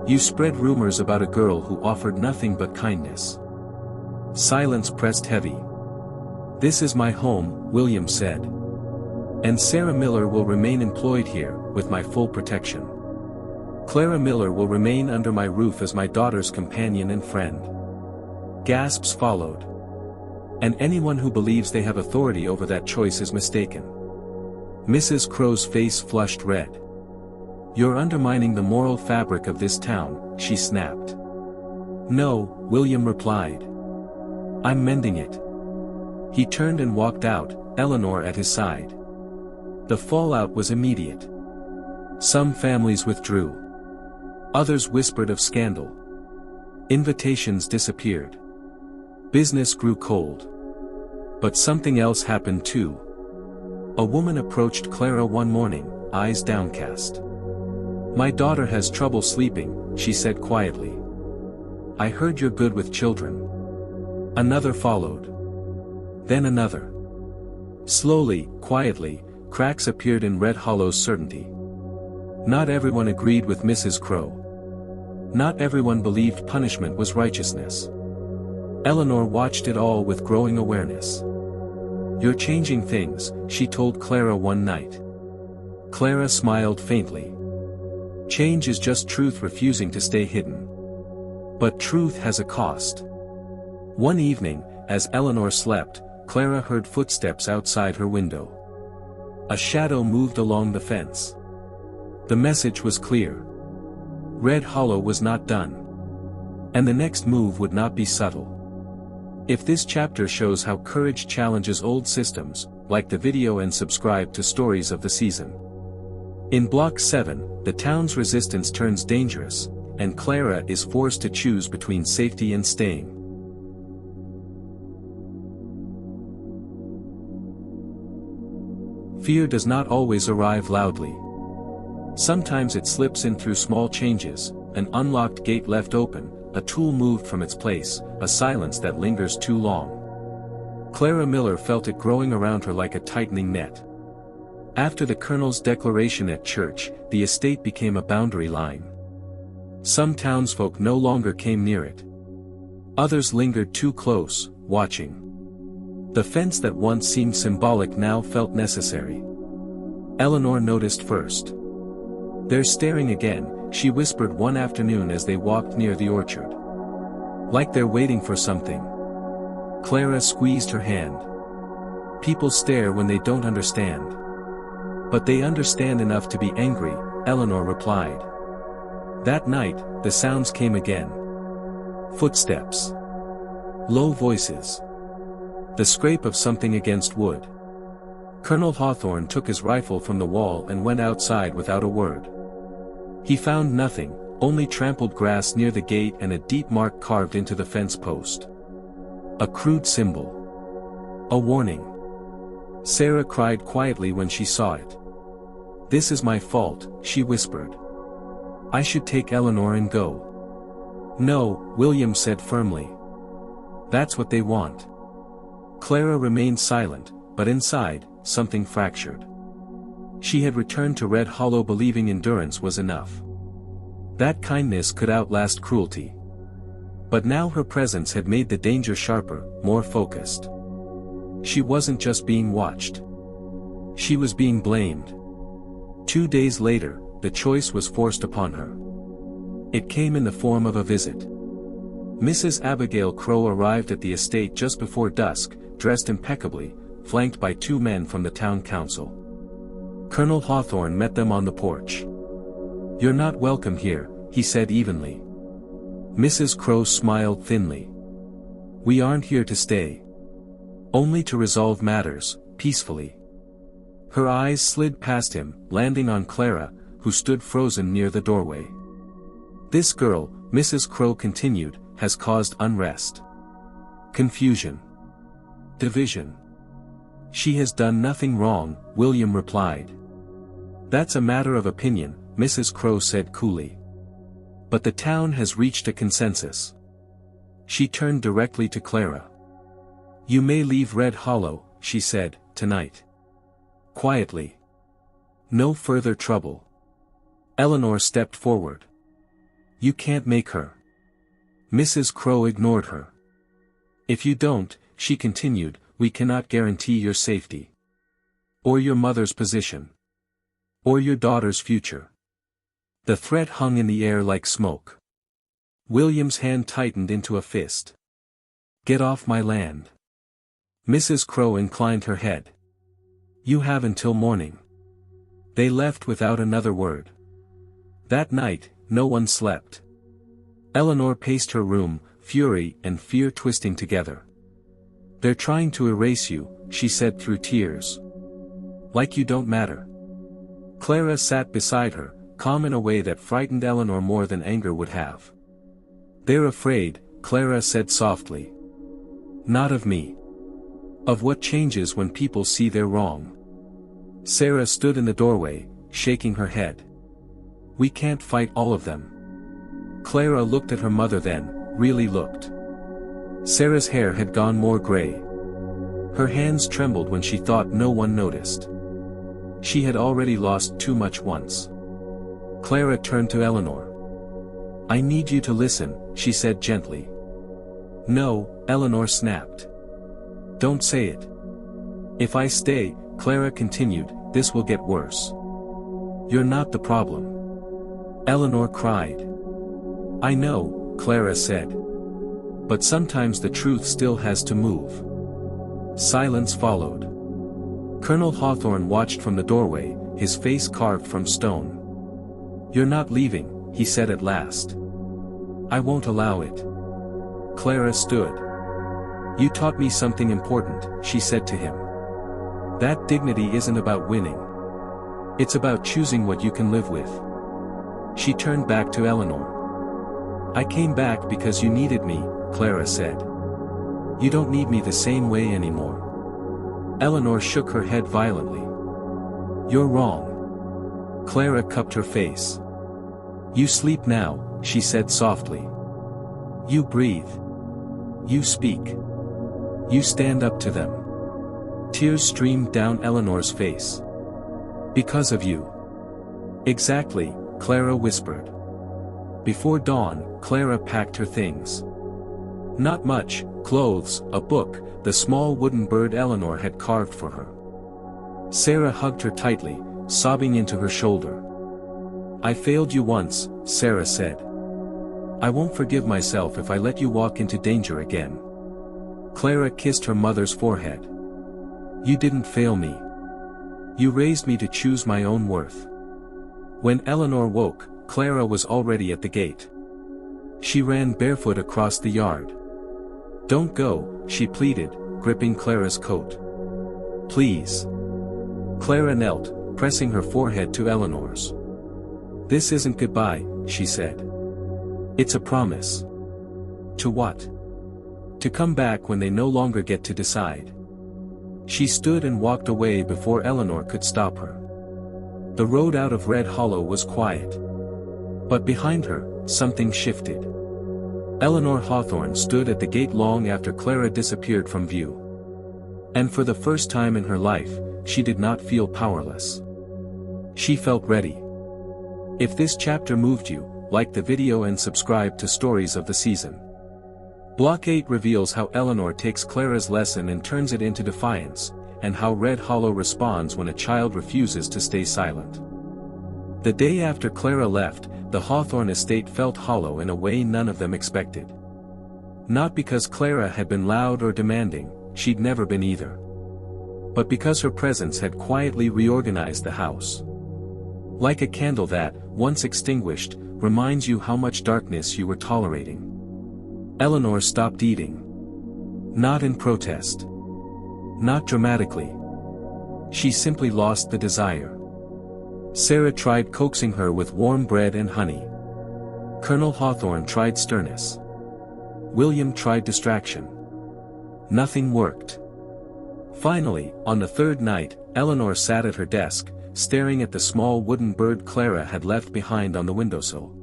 You spread rumors about a girl who offered nothing but kindness." Silence pressed heavy. "This is my home," William said. "And Sarah Miller will remain employed here, with my full protection. Clara Miller will remain under my roof as my daughter's companion and friend." Gasps followed. "And anyone who believes they have authority over that choice is mistaken." Mrs. Crow's face flushed red. "You're undermining the moral fabric of this town," she snapped. "No," William replied. "I'm mending it." He turned and walked out, Eleanor at his side. The fallout was immediate. Some families withdrew. Others whispered of scandal. Invitations disappeared. Business grew cold. But something else happened too. A woman approached Clara one morning, eyes downcast. "My daughter has trouble sleeping," she said quietly. "I heard you're good with children." Another followed. Then another. Slowly, quietly, cracks appeared in Red Hollow's certainty. Not everyone agreed with Mrs. Crow. Not everyone believed punishment was righteousness. Eleanor watched it all with growing awareness. "You're changing things," she told Clara one night. Clara smiled faintly. "Change is just truth refusing to stay hidden. But truth has a cost." One evening, as Eleanor slept, Clara heard footsteps outside her window. A shadow moved along the fence. The message was clear. Red Hollow was not done. And the next move would not be subtle. If this chapter shows how courage challenges old systems, like the video and subscribe to Stories of the Season. In Block 7, the town's resistance turns dangerous, and Clara is forced to choose between safety and staying. Fear does not always arrive loudly. Sometimes it slips in through small changes, an unlocked gate left open, a tool moved from its place, a silence that lingers too long. Clara Miller felt it growing around her like a tightening net. After the Colonel's declaration at church, the estate became a boundary line. Some townsfolk no longer came near it. Others lingered too close, watching. The fence that once seemed symbolic now felt necessary. Eleanor noticed first. "They're staring again," she whispered one afternoon as they walked near the orchard. "Like they're waiting for something." Clara squeezed her hand. "People stare when they don't understand. But they understand enough to be angry," Eleanor replied. That night, the sounds came again. Footsteps. Low voices. The scrape of something against wood. Colonel Hawthorne took his rifle from the wall and went outside without a word. He found nothing, only trampled grass near the gate and a deep mark carved into the fence post. A crude symbol. A warning. Sarah cried quietly when she saw it. "This is my fault," she whispered. "I should take Eleanor and go." "No," William said firmly. "That's what they want." Clara remained silent, but inside, something fractured. She had returned to Red Hollow believing endurance was enough. That kindness could outlast cruelty. But now her presence had made the danger sharper, more focused. She wasn't just being watched. She was being blamed. 2 days later, the choice was forced upon her. It came in the form of a visit. Mrs. Abigail Crow arrived at the estate just before dusk, dressed impeccably, flanked by 2 men from the town council. Colonel Hawthorne met them on the porch. "You're not welcome here," he said evenly. Mrs. Crow smiled thinly. "We aren't here to stay. Only to resolve matters, peacefully." Her eyes slid past him, landing on Clara, who stood frozen near the doorway. "This girl," Mrs. Crow continued, "has caused unrest. Confusion. Division. She has done nothing wrong, William replied. That's a matter of opinion, Mrs. Crow said coolly. But the town has reached a consensus. She turned directly to Clara. You may leave Red Hollow, she said, tonight. Quietly. No further trouble. Eleanor stepped forward. You can't make her. Mrs. Crow ignored her. If you don't, she continued, we cannot guarantee your safety. Or your mother's position. Or your daughter's future. The threat hung in the air like smoke. William's hand tightened into a fist. Get off my land. Mrs. Crow inclined her head. You have until morning. They left without another word. That night, no one slept. Eleanor paced her room, fury and fear twisting together. They're trying to erase you, she said through tears. Like you don't matter. Clara sat beside her, calm in a way that frightened Eleanor more than anger would have. They're afraid, Clara said softly. Not of me. Of what changes when people see they're wrong. Sarah stood in the doorway, shaking her head. We can't fight all of them. Clara looked at her mother then, really looked. Sarah's hair had gone more gray. Her hands trembled when she thought no one noticed. She had already lost too much once. Clara turned to Eleanor. I need you to listen, she said gently. No, Eleanor snapped. Don't say it. If I stay, Clara continued, this will get worse. You're not the problem. Eleanor cried. I know, Clara said. But sometimes the truth still has to move. Silence followed. Colonel Hawthorne watched from the doorway, his face carved from stone. You're not leaving, he said at last. I won't allow it. Clara stood. You taught me something important, she said to him. That dignity isn't about winning. It's about choosing what you can live with. She turned back to Eleanor. I came back because you needed me, Clara said. You don't need me the same way anymore. Eleanor shook her head violently. You're wrong. Clara cupped her face. You sleep now, she said softly. You breathe. You speak. You stand up to them. Tears streamed down Eleanor's face. Because of you. Exactly, Clara whispered. Before dawn, Clara packed her things. Not much, clothes, a book, the small wooden bird Eleanor had carved for her. Sarah hugged her tightly, sobbing into her shoulder. I failed you once, Sarah said. I won't forgive myself if I let you walk into danger again. Clara kissed her mother's forehead. You didn't fail me. You raised me to choose my own worth. When Eleanor woke, Clara was already at the gate. She ran barefoot across the yard. Don't go, she pleaded, gripping Clara's coat. Please. Clara knelt, pressing her forehead to Eleanor's. This isn't goodbye, she said. It's a promise. To what? To come back when they no longer get to decide. She stood and walked away before Eleanor could stop her. The road out of Red Hollow was quiet. But behind her, something shifted. Eleanor Hawthorne stood at the gate long after Clara disappeared from view. And for the first time in her life, she did not feel powerless. She felt ready. If this chapter moved you, like the video and subscribe to Stories of the Season. Block 8 reveals how Eleanor takes Clara's lesson and turns it into defiance, and how Red Hollow responds when a child refuses to stay silent. The day after Clara left, the Hawthorne estate felt hollow in a way none of them expected. Not because Clara had been loud or demanding, she'd never been either. But because her presence had quietly reorganized the house. Like a candle that, once extinguished, reminds you how much darkness you were tolerating. Eleanor stopped eating. Not in protest. Not dramatically. She simply lost the desire. Sarah tried coaxing her with warm bread and honey. Colonel Hawthorne tried sternness. William tried distraction. Nothing worked. Finally, on the third night, Eleanor sat at her desk, staring at the small wooden bird Clara had left behind on the windowsill.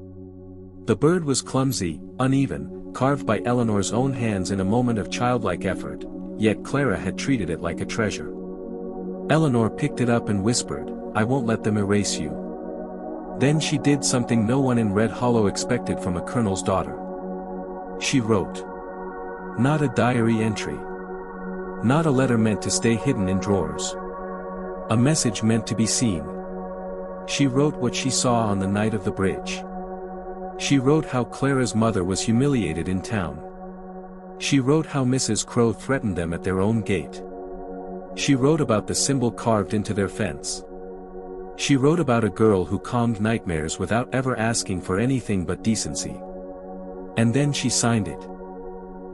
The bird was clumsy, uneven, carved by Eleanor's own hands in a moment of childlike effort, yet Clara had treated it like a treasure. Eleanor picked it up and whispered, "I won't let them erase you." Then she did something no one in Red Hollow expected from a colonel's daughter. She wrote. Not a diary entry. Not a letter meant to stay hidden in drawers. A message meant to be seen. She wrote what she saw on the night of the bridge. She wrote how Clara's mother was humiliated in town. She wrote how Mrs. Crow threatened them at their own gate. She wrote about the symbol carved into their fence. She wrote about a girl who calmed nightmares without ever asking for anything but decency. And then she signed it.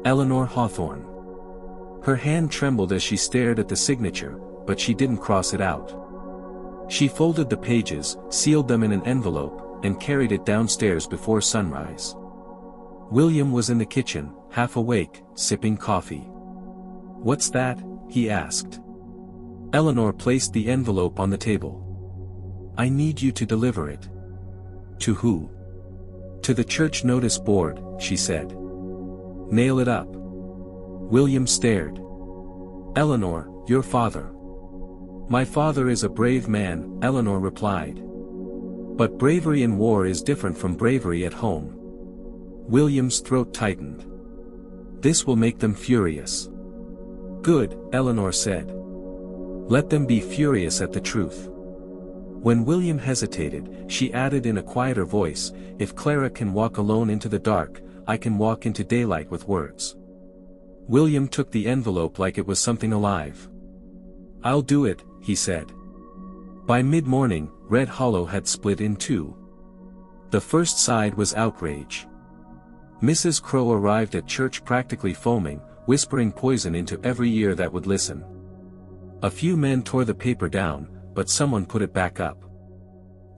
Eleanor Hawthorne. Her hand trembled as she stared at the signature, but she didn't cross it out. She folded the pages, sealed them in an envelope, and carried it downstairs before sunrise. William was in the kitchen, half awake, sipping coffee. "What's that?" he asked. Eleanor placed the envelope on the table. "I need you to deliver it." "To who?" "To the church notice board," she said. "Nail it up." William stared. "Eleanor, your father." "My father is a brave man," Eleanor replied. "But bravery in war is different from bravery at home." William's throat tightened. "This will make them furious." "Good," Eleanor said. "Let them be furious at the truth." When William hesitated, she added in a quieter voice, "If Clara can walk alone into the dark, I can walk into daylight with words." William took the envelope like it was something alive. "I'll do it," he said. By mid-morning, Red Hollow had split in two. The first side was outrage. Mrs. Crow arrived at church practically foaming, whispering poison into every ear that would listen. A few men tore the paper down, but someone put it back up.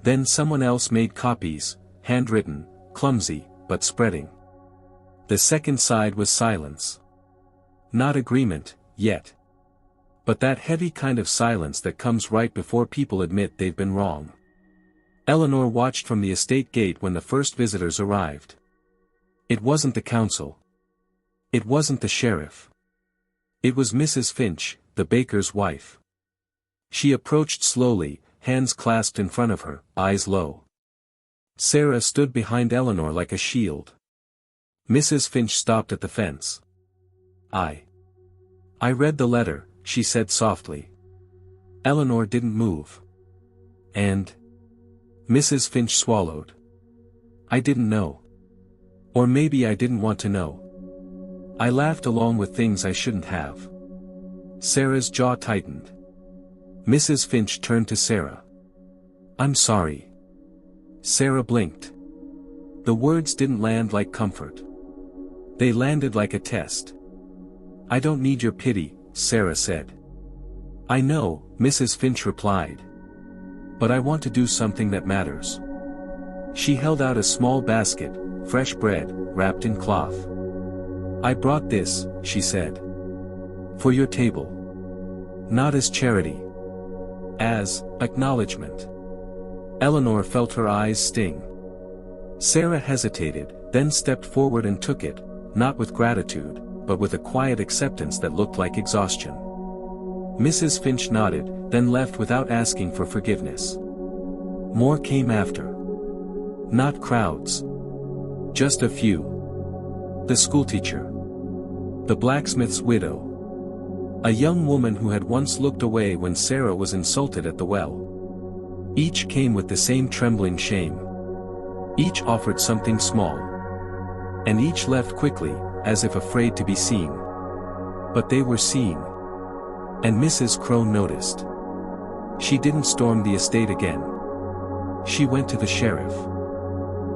Then someone else made copies, handwritten, clumsy, but spreading. The second side was silence. Not agreement, yet. But that heavy kind of silence that comes right before people admit they've been wrong. Eleanor watched from the estate gate when the first visitors arrived. It wasn't the council. It wasn't the sheriff. It was Mrs. Finch, the baker's wife. She approached slowly, hands clasped in front of her, eyes low. Sarah stood behind Eleanor like a shield. Mrs. Finch stopped at the fence. I read the letter," she said softly. Eleanor didn't move. "And?" Mrs. Finch swallowed. "I didn't know. Or maybe I didn't want to know. I laughed along with things I shouldn't have." Sarah's jaw tightened. Mrs. Finch turned to Sarah. "I'm sorry." Sarah blinked. The words didn't land like comfort. They landed like a test. "I don't need your pity," Sarah said. "I know," Mrs. Finch replied. "But I want to do something that matters." She held out a small basket, fresh bread, wrapped in cloth. "I brought this," she said. "For your table. Not as charity. As acknowledgement." Eleanor felt her eyes sting. Sarah hesitated, then stepped forward and took it, not with gratitude, but with a quiet acceptance that looked like exhaustion. Mrs. Finch nodded, then left without asking for forgiveness. More came after. Not crowds. Just a few. The schoolteacher. The blacksmith's widow. A young woman who had once looked away when Sarah was insulted at the well. Each came with the same trembling shame. Each offered something small. And each left quickly, as if afraid to be seen. But they were seen. And Mrs. Crow noticed. She didn't storm the estate again. She went to the sheriff.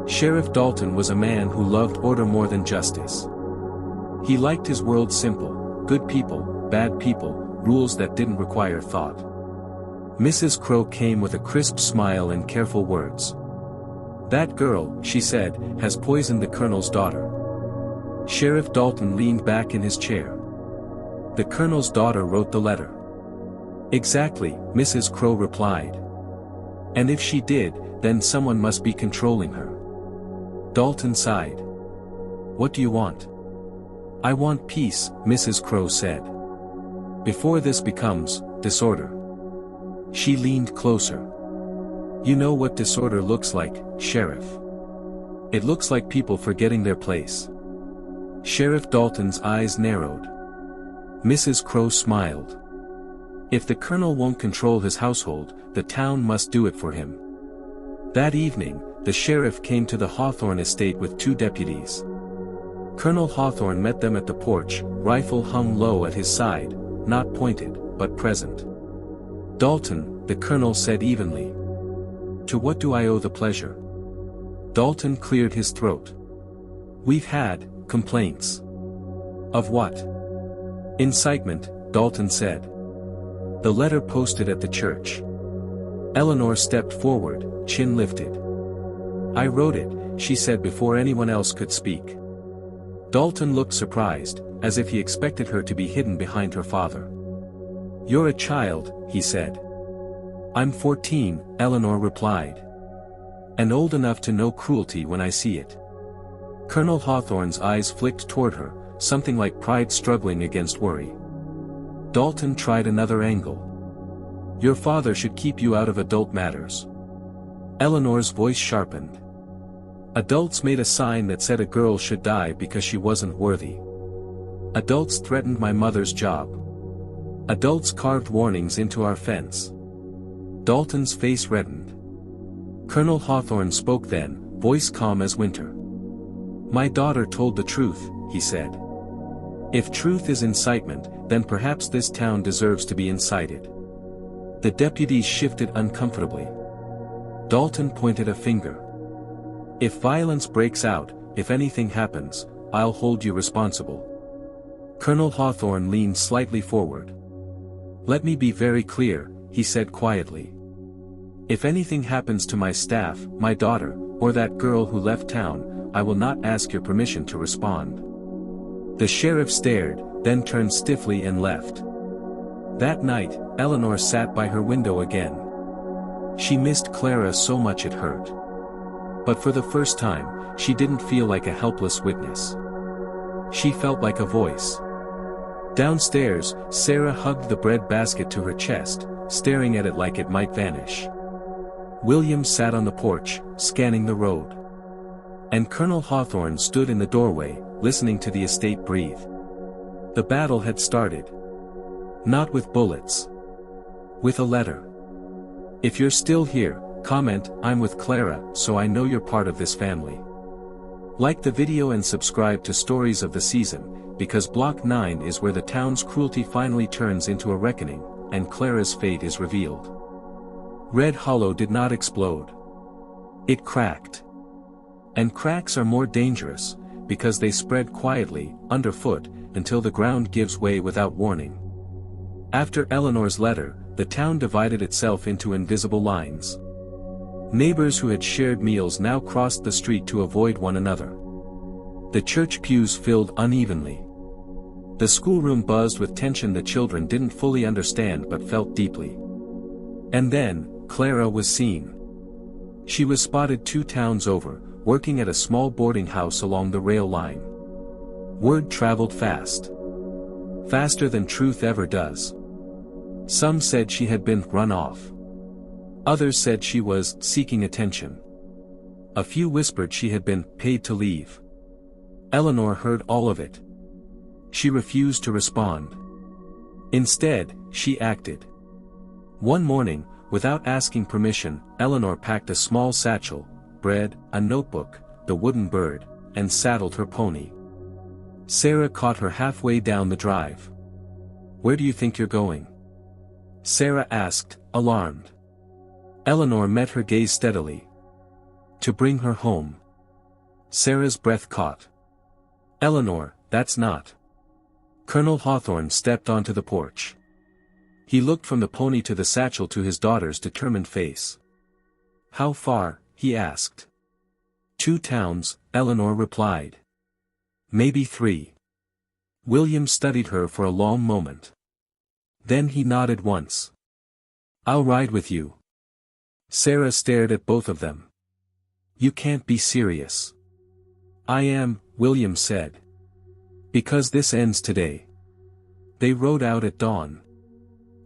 Sheriff Dalton was a man who loved order more than justice. He liked his world simple, good people, bad people, rules that didn't require thought. Mrs. Crow came with a crisp smile and careful words. "That girl," she said, "has poisoned the colonel's daughter." Sheriff Dalton leaned back in his chair. "The colonel's daughter wrote the letter." Exactly, Mrs. Crow replied. And if she did, then someone must be controlling her. Dalton sighed. What do you want? I want peace, Mrs. Crow said. Before this becomes disorder. She leaned closer. You know what disorder looks like, Sheriff. It looks like people forgetting their place. Sheriff Dalton's eyes narrowed. Mrs. Crow smiled. If the colonel won't control his household, the town must do it for him. That evening, the sheriff came to the Hawthorne estate with 2 deputies. Colonel Hawthorne met them at the porch, rifle hung low at his side, not pointed, but present. Dalton, the colonel said evenly. To what do I owe the pleasure? Dalton cleared his throat. We've had complaints. Of what? Incitement, Dalton said. The letter posted at the church. Eleanor stepped forward, chin lifted. I wrote it, she said before anyone else could speak. Dalton looked surprised, as if he expected her to be hidden behind her father. You're a child, he said. I'm 14, Eleanor replied. And old enough to know cruelty when I see it. Colonel Hawthorne's eyes flicked toward her, something like pride struggling against worry. Dalton tried another angle. Your father should keep you out of adult matters. Eleanor's voice sharpened. Adults made a sign that said a girl should die because she wasn't worthy. Adults threatened my mother's job. Adults carved warnings into our fence. Dalton's face reddened. Colonel Hawthorne spoke then, voice calm as winter. My daughter told the truth, he said. If truth is incitement, then perhaps this town deserves to be incited. The deputies shifted uncomfortably. Dalton pointed a finger. If violence breaks out, if anything happens, I'll hold you responsible. Colonel Hawthorne leaned slightly forward. Let me be very clear, he said quietly. If anything happens to my staff, my daughter, or that girl who left town, I will not ask your permission to respond. The sheriff stared, then turned stiffly and left. That night, Eleanor sat by her window again. She missed Clara so much it hurt. But for the first time, she didn't feel like a helpless witness. She felt like a voice. Downstairs, Sarah hugged the bread basket to her chest, staring at it like it might vanish. William sat on the porch, scanning the road. And Colonel Hawthorne stood in the doorway, listening to the estate breathe. The battle had started. Not with bullets. With a letter. If you're still here, comment, I'm with Clara, so I know you're part of this family. Like the video and subscribe to Stories of the Season, because Block 9 is where the town's cruelty finally turns into a reckoning, and Clara's fate is revealed. Red Hollow did not explode. It cracked. And cracks are more dangerous, because they spread quietly, underfoot, until the ground gives way without warning. After Eleanor's letter, the town divided itself into invisible lines. Neighbors who had shared meals now crossed the street to avoid one another. The church pews filled unevenly. The schoolroom buzzed with tension the children didn't fully understand but felt deeply. And then, Clara was seen. She was spotted 2 towns over, working at a small boarding house along the rail line. Word traveled fast. Faster than truth ever does. Some said she had been run off. Others said she was seeking attention. A few whispered she had been paid to leave. Eleanor heard all of it. She refused to respond. Instead, she acted. One morning, without asking permission, Eleanor packed a small satchel, bread, a notebook, the wooden bird, and saddled her pony. Sarah caught her halfway down the drive. Where do you think you're going? Sarah asked, alarmed. Eleanor met her gaze steadily. To bring her home. Sarah's breath caught. Eleanor, that's not. Colonel Hawthorne stepped onto the porch. He looked from the pony to the satchel to his daughter's determined face. How far? He asked. 2 towns, Eleanor replied. Maybe 3. William studied her for a long moment. Then he nodded once. I'll ride with you. Sarah stared at both of them. You can't be serious. I am, William said. Because this ends today. They rode out at dawn.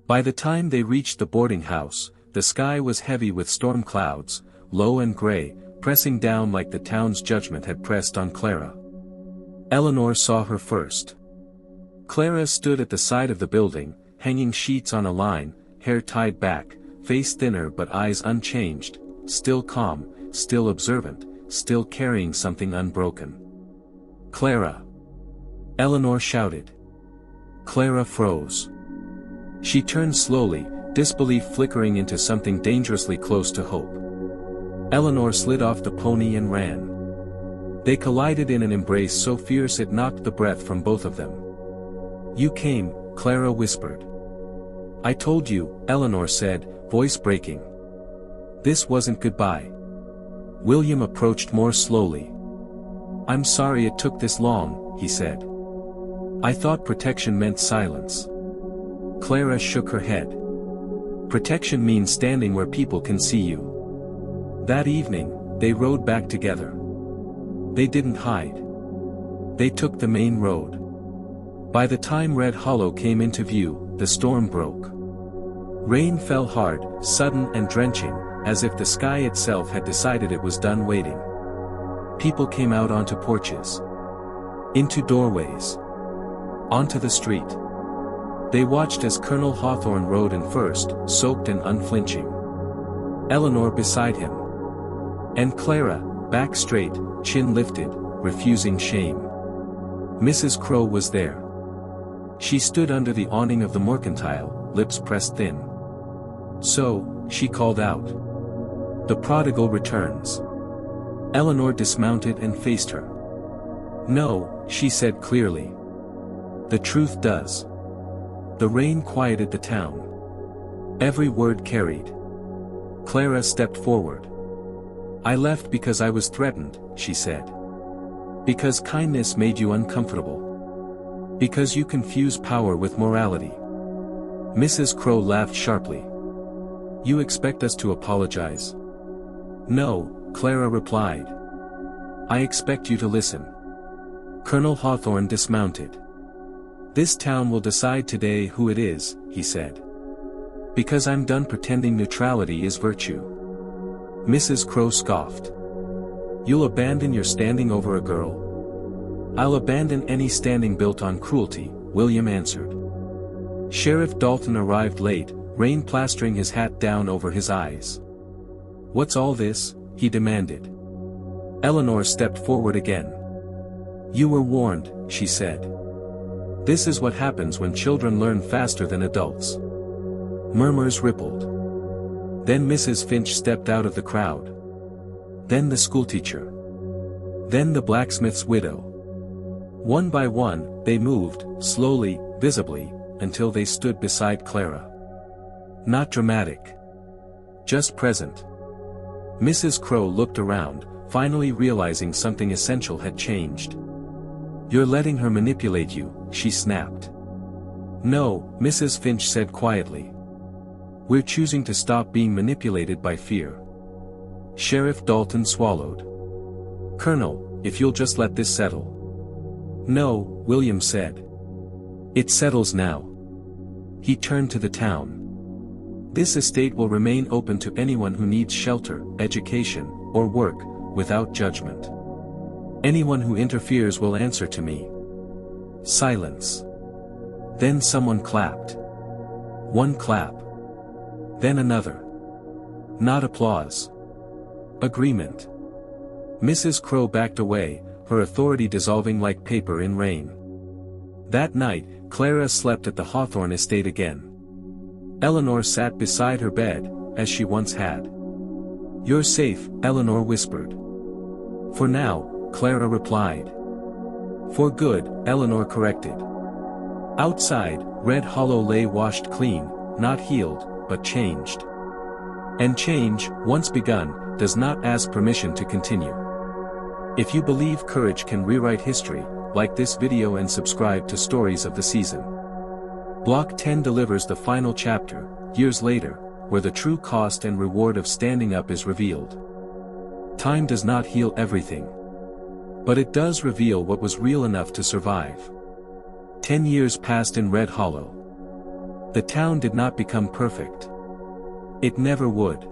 By the time they reached the boarding house, the sky was heavy with storm clouds, low and gray, pressing down like the town's judgment had pressed on Clara. Eleanor saw her first. Clara stood at the side of the building, hanging sheets on a line, hair tied back, face thinner but eyes unchanged, still calm, still observant, still carrying something unbroken. Clara! Eleanor shouted. Clara froze. She turned slowly, disbelief flickering into something dangerously close to hope. Eleanor slid off the pony and ran. They collided in an embrace so fierce it knocked the breath from both of them. You came, Clara whispered. I told you, Eleanor said, voice breaking. This wasn't goodbye. William approached more slowly. I'm sorry it took this long, he said. I thought protection meant silence. Clara shook her head. Protection means standing where people can see you. That evening, they rode back together. They didn't hide. They took the main road. By the time Red Hollow came into view, the storm broke. Rain fell hard, sudden and drenching, as if the sky itself had decided it was done waiting. People came out onto porches. Into doorways. Onto the street. They watched as Colonel Hawthorne rode in first, soaked and unflinching. Eleanor beside him. And Clara, back straight, chin lifted, refusing shame. Mrs. Crow was there. She stood under the awning of the mercantile, lips pressed thin. So, she called out. The prodigal returns. Eleanor dismounted and faced her. No, she said clearly. The truth does. The rain quieted the town. Every word carried. Clara stepped forward. I left because I was threatened, she said. Because kindness made you uncomfortable. Because you confuse power with morality. Mrs. Crow laughed sharply. You expect us to apologize? No, Clara replied. I expect you to listen. Colonel Hawthorne dismounted. This town will decide today who it is, he said. Because I'm done pretending neutrality is virtue. Mrs. Crow scoffed. You'll abandon your standing over a girl? I'll abandon any standing built on cruelty, William answered. Sheriff Dalton arrived late, rain plastering his hat down over his eyes. What's all this? He demanded. Eleanor stepped forward again. You were warned, she said. This is what happens when children learn faster than adults. Murmurs rippled. Then Mrs. Finch stepped out of the crowd. Then the schoolteacher. Then the blacksmith's widow. One by one, they moved, slowly, visibly, until they stood beside Clara. Not dramatic. Just present. Mrs. Crow looked around, finally realizing something essential had changed. You're letting her manipulate you, she snapped. No, Mrs. Finch said quietly. We're choosing to stop being manipulated by fear. Sheriff Dalton swallowed. Colonel, if you'll just let this settle. No, William said. It settles now. He turned to the town. This estate will remain open to anyone who needs shelter, education, or work, without judgment. Anyone who interferes will answer to me. Silence. Then someone clapped. One clap. Then another. Not applause. Agreement. Mrs. Crow backed away, her authority dissolving like paper in rain. That night, Clara slept at the Hawthorne estate again. Eleanor sat beside her bed, as she once had. You're safe, Eleanor whispered. For now, Clara replied. For good, Eleanor corrected. Outside, Red Hollow lay washed clean, not healed, but changed. And change, once begun, does not ask permission to continue. If you believe courage can rewrite history, like this video and subscribe to Stories of the Season. Block 10 delivers the final chapter, years later, where the true cost and reward of standing up is revealed. Time does not heal everything. But it does reveal what was real enough to survive. 10 years passed in Red Hollow. The town did not become perfect. It never would.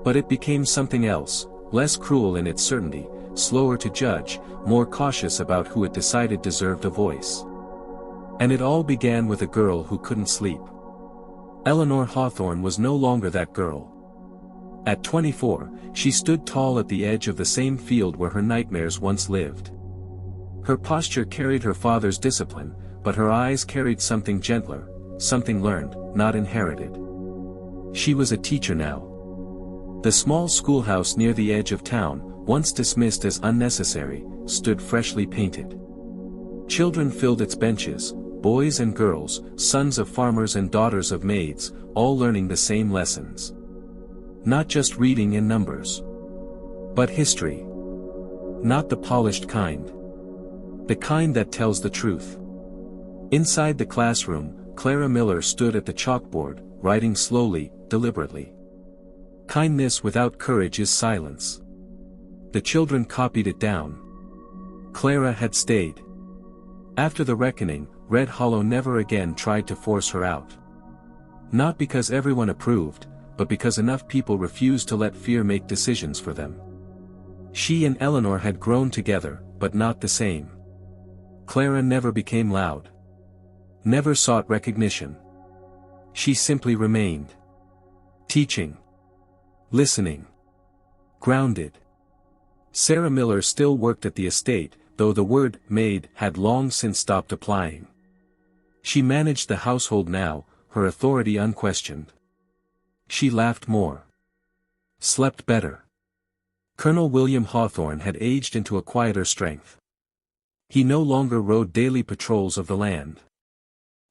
But it became something else, less cruel in its certainty, slower to judge, more cautious about who it decided deserved a voice. And it all began with a girl who couldn't sleep. Eleanor Hawthorne was no longer that girl. At 24, she stood tall at the edge of the same field where her nightmares once lived. Her posture carried her father's discipline, but her eyes carried something gentler, something learned, not inherited. She was a teacher now. The small schoolhouse near the edge of town, once dismissed as unnecessary, stood freshly painted. Children filled its benches, boys and girls, sons of farmers and daughters of maids, all learning the same lessons. Not just reading and numbers. But history. Not the polished kind. The kind that tells the truth. Inside the classroom, Clara Miller stood at the chalkboard, writing slowly, deliberately. Kindness without courage is silence. The children copied it down. Clara had stayed. After the reckoning, Red Hollow never again tried to force her out. Not because everyone approved, but because enough people refused to let fear make decisions for them. She and Eleanor had grown together, but not the same. Clara never became loud. Never sought recognition. She simply remained. Teaching. Listening. Grounded. Sarah Miller still worked at the estate, though the word maid had long since stopped applying. She managed the household now, her authority unquestioned. She laughed more. Slept better. Colonel William Hawthorne had aged into a quieter strength. He no longer rode daily patrols of the land.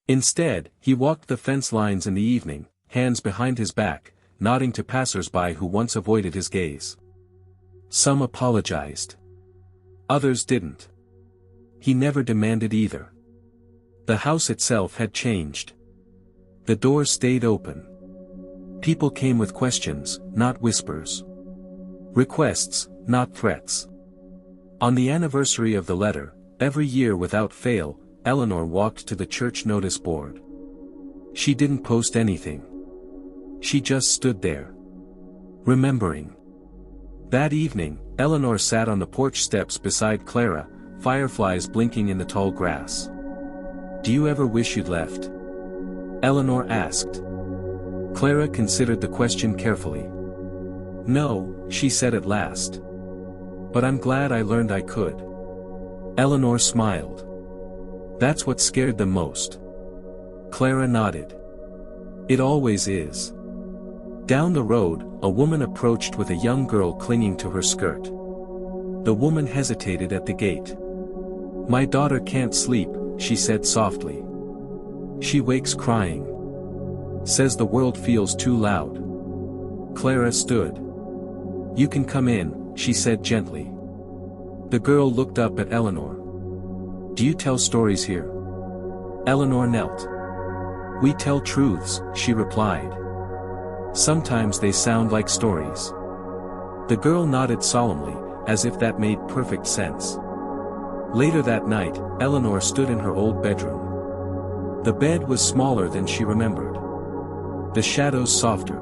Instead, he walked the fence lines in the evening, hands behind his back, nodding to passers-by who once avoided his gaze. Some apologized. Others didn't. He never demanded either. The house itself had changed. The doors stayed open. People came with questions, not whispers. Requests, not threats. On the anniversary of the letter, every year without fail, Eleanor walked to the church notice board. She didn't post anything. She just stood there. Remembering. That evening, Eleanor sat on the porch steps beside Clara, fireflies blinking in the tall grass. "Do you ever wish you'd left?" Eleanor asked. Clara considered the question carefully. "No," she said at last. "But I'm glad I learned I could." Eleanor smiled. "That's what scared them most." Clara nodded. "It always is." Down the road, a woman approached with a young girl clinging to her skirt. The woman hesitated at the gate. "My daughter can't sleep," she said softly. "She wakes crying. Says the world feels too loud." Clara stood. "You can come in," she said gently. The girl looked up at Eleanor. "Do you tell stories here?" Eleanor knelt. "We tell truths," she replied. "Sometimes they sound like stories." The girl nodded solemnly, as if that made perfect sense. Later that night, Eleanor stood in her old bedroom. The bed was smaller than she remembered. The shadows softer.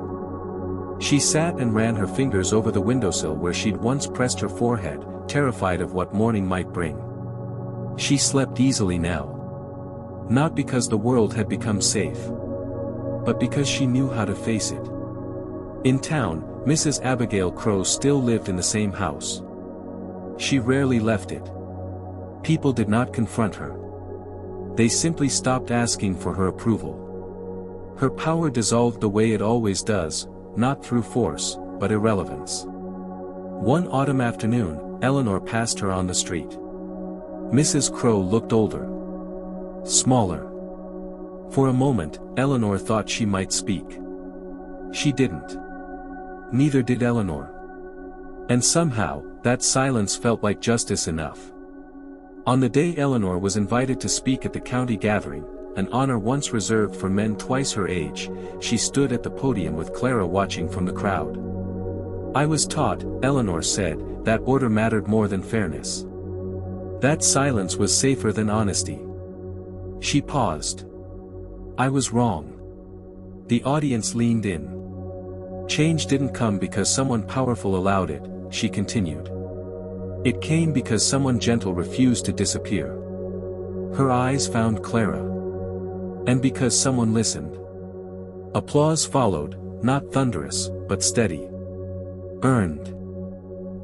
She sat and ran her fingers over the windowsill where she'd once pressed her forehead, terrified of what morning might bring. She slept easily now. Not because the world had become safe, but because she knew how to face it. In town, Mrs. Abigail Crow still lived in the same house. She rarely left it. People did not confront her. They simply stopped asking for her approval. Her power dissolved the way it always does, not through force, but irrelevance. One autumn afternoon, Eleanor passed her on the street. Mrs. Crow looked older. Smaller. For a moment, Eleanor thought she might speak. She didn't. Neither did Eleanor. And somehow, that silence felt like justice enough. On the day Eleanor was invited to speak at the county gathering, an honor once reserved for men twice her age, she stood at the podium with Clara watching from the crowd. "I was taught," Eleanor said, "that order mattered more than fairness. That silence was safer than honesty." She paused. "I was wrong." The audience leaned in. "Change didn't come because someone powerful allowed it," she continued. "It came because someone gentle refused to disappear." Her eyes found Clara. "And because someone listened." Applause followed, not thunderous, but steady. Earned.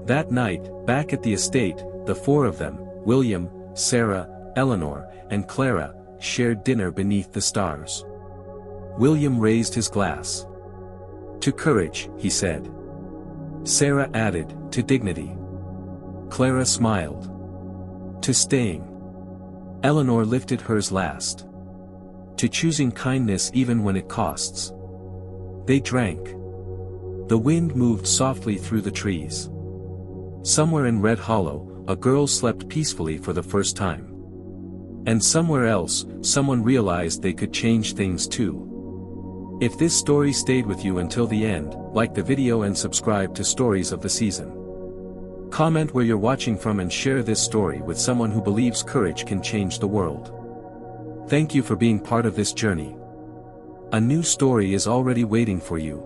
That night, back at the estate, the four of them, William, Sarah, Eleanor, and Clara, shared dinner beneath the stars. William raised his glass. "To courage," he said. Sarah added, "To dignity." Clara smiled. "To staying." Eleanor lifted hers last. "To choosing kindness even when it costs." They drank. The wind moved softly through the trees. Somewhere in Red Hollow, a girl slept peacefully for the first time. And somewhere else, someone realized they could change things too. If this story stayed with you until the end, like the video and subscribe to Stories of the Season. Comment where you're watching from and share this story with someone who believes courage can change the world. Thank you for being part of this journey. A new story is already waiting for you.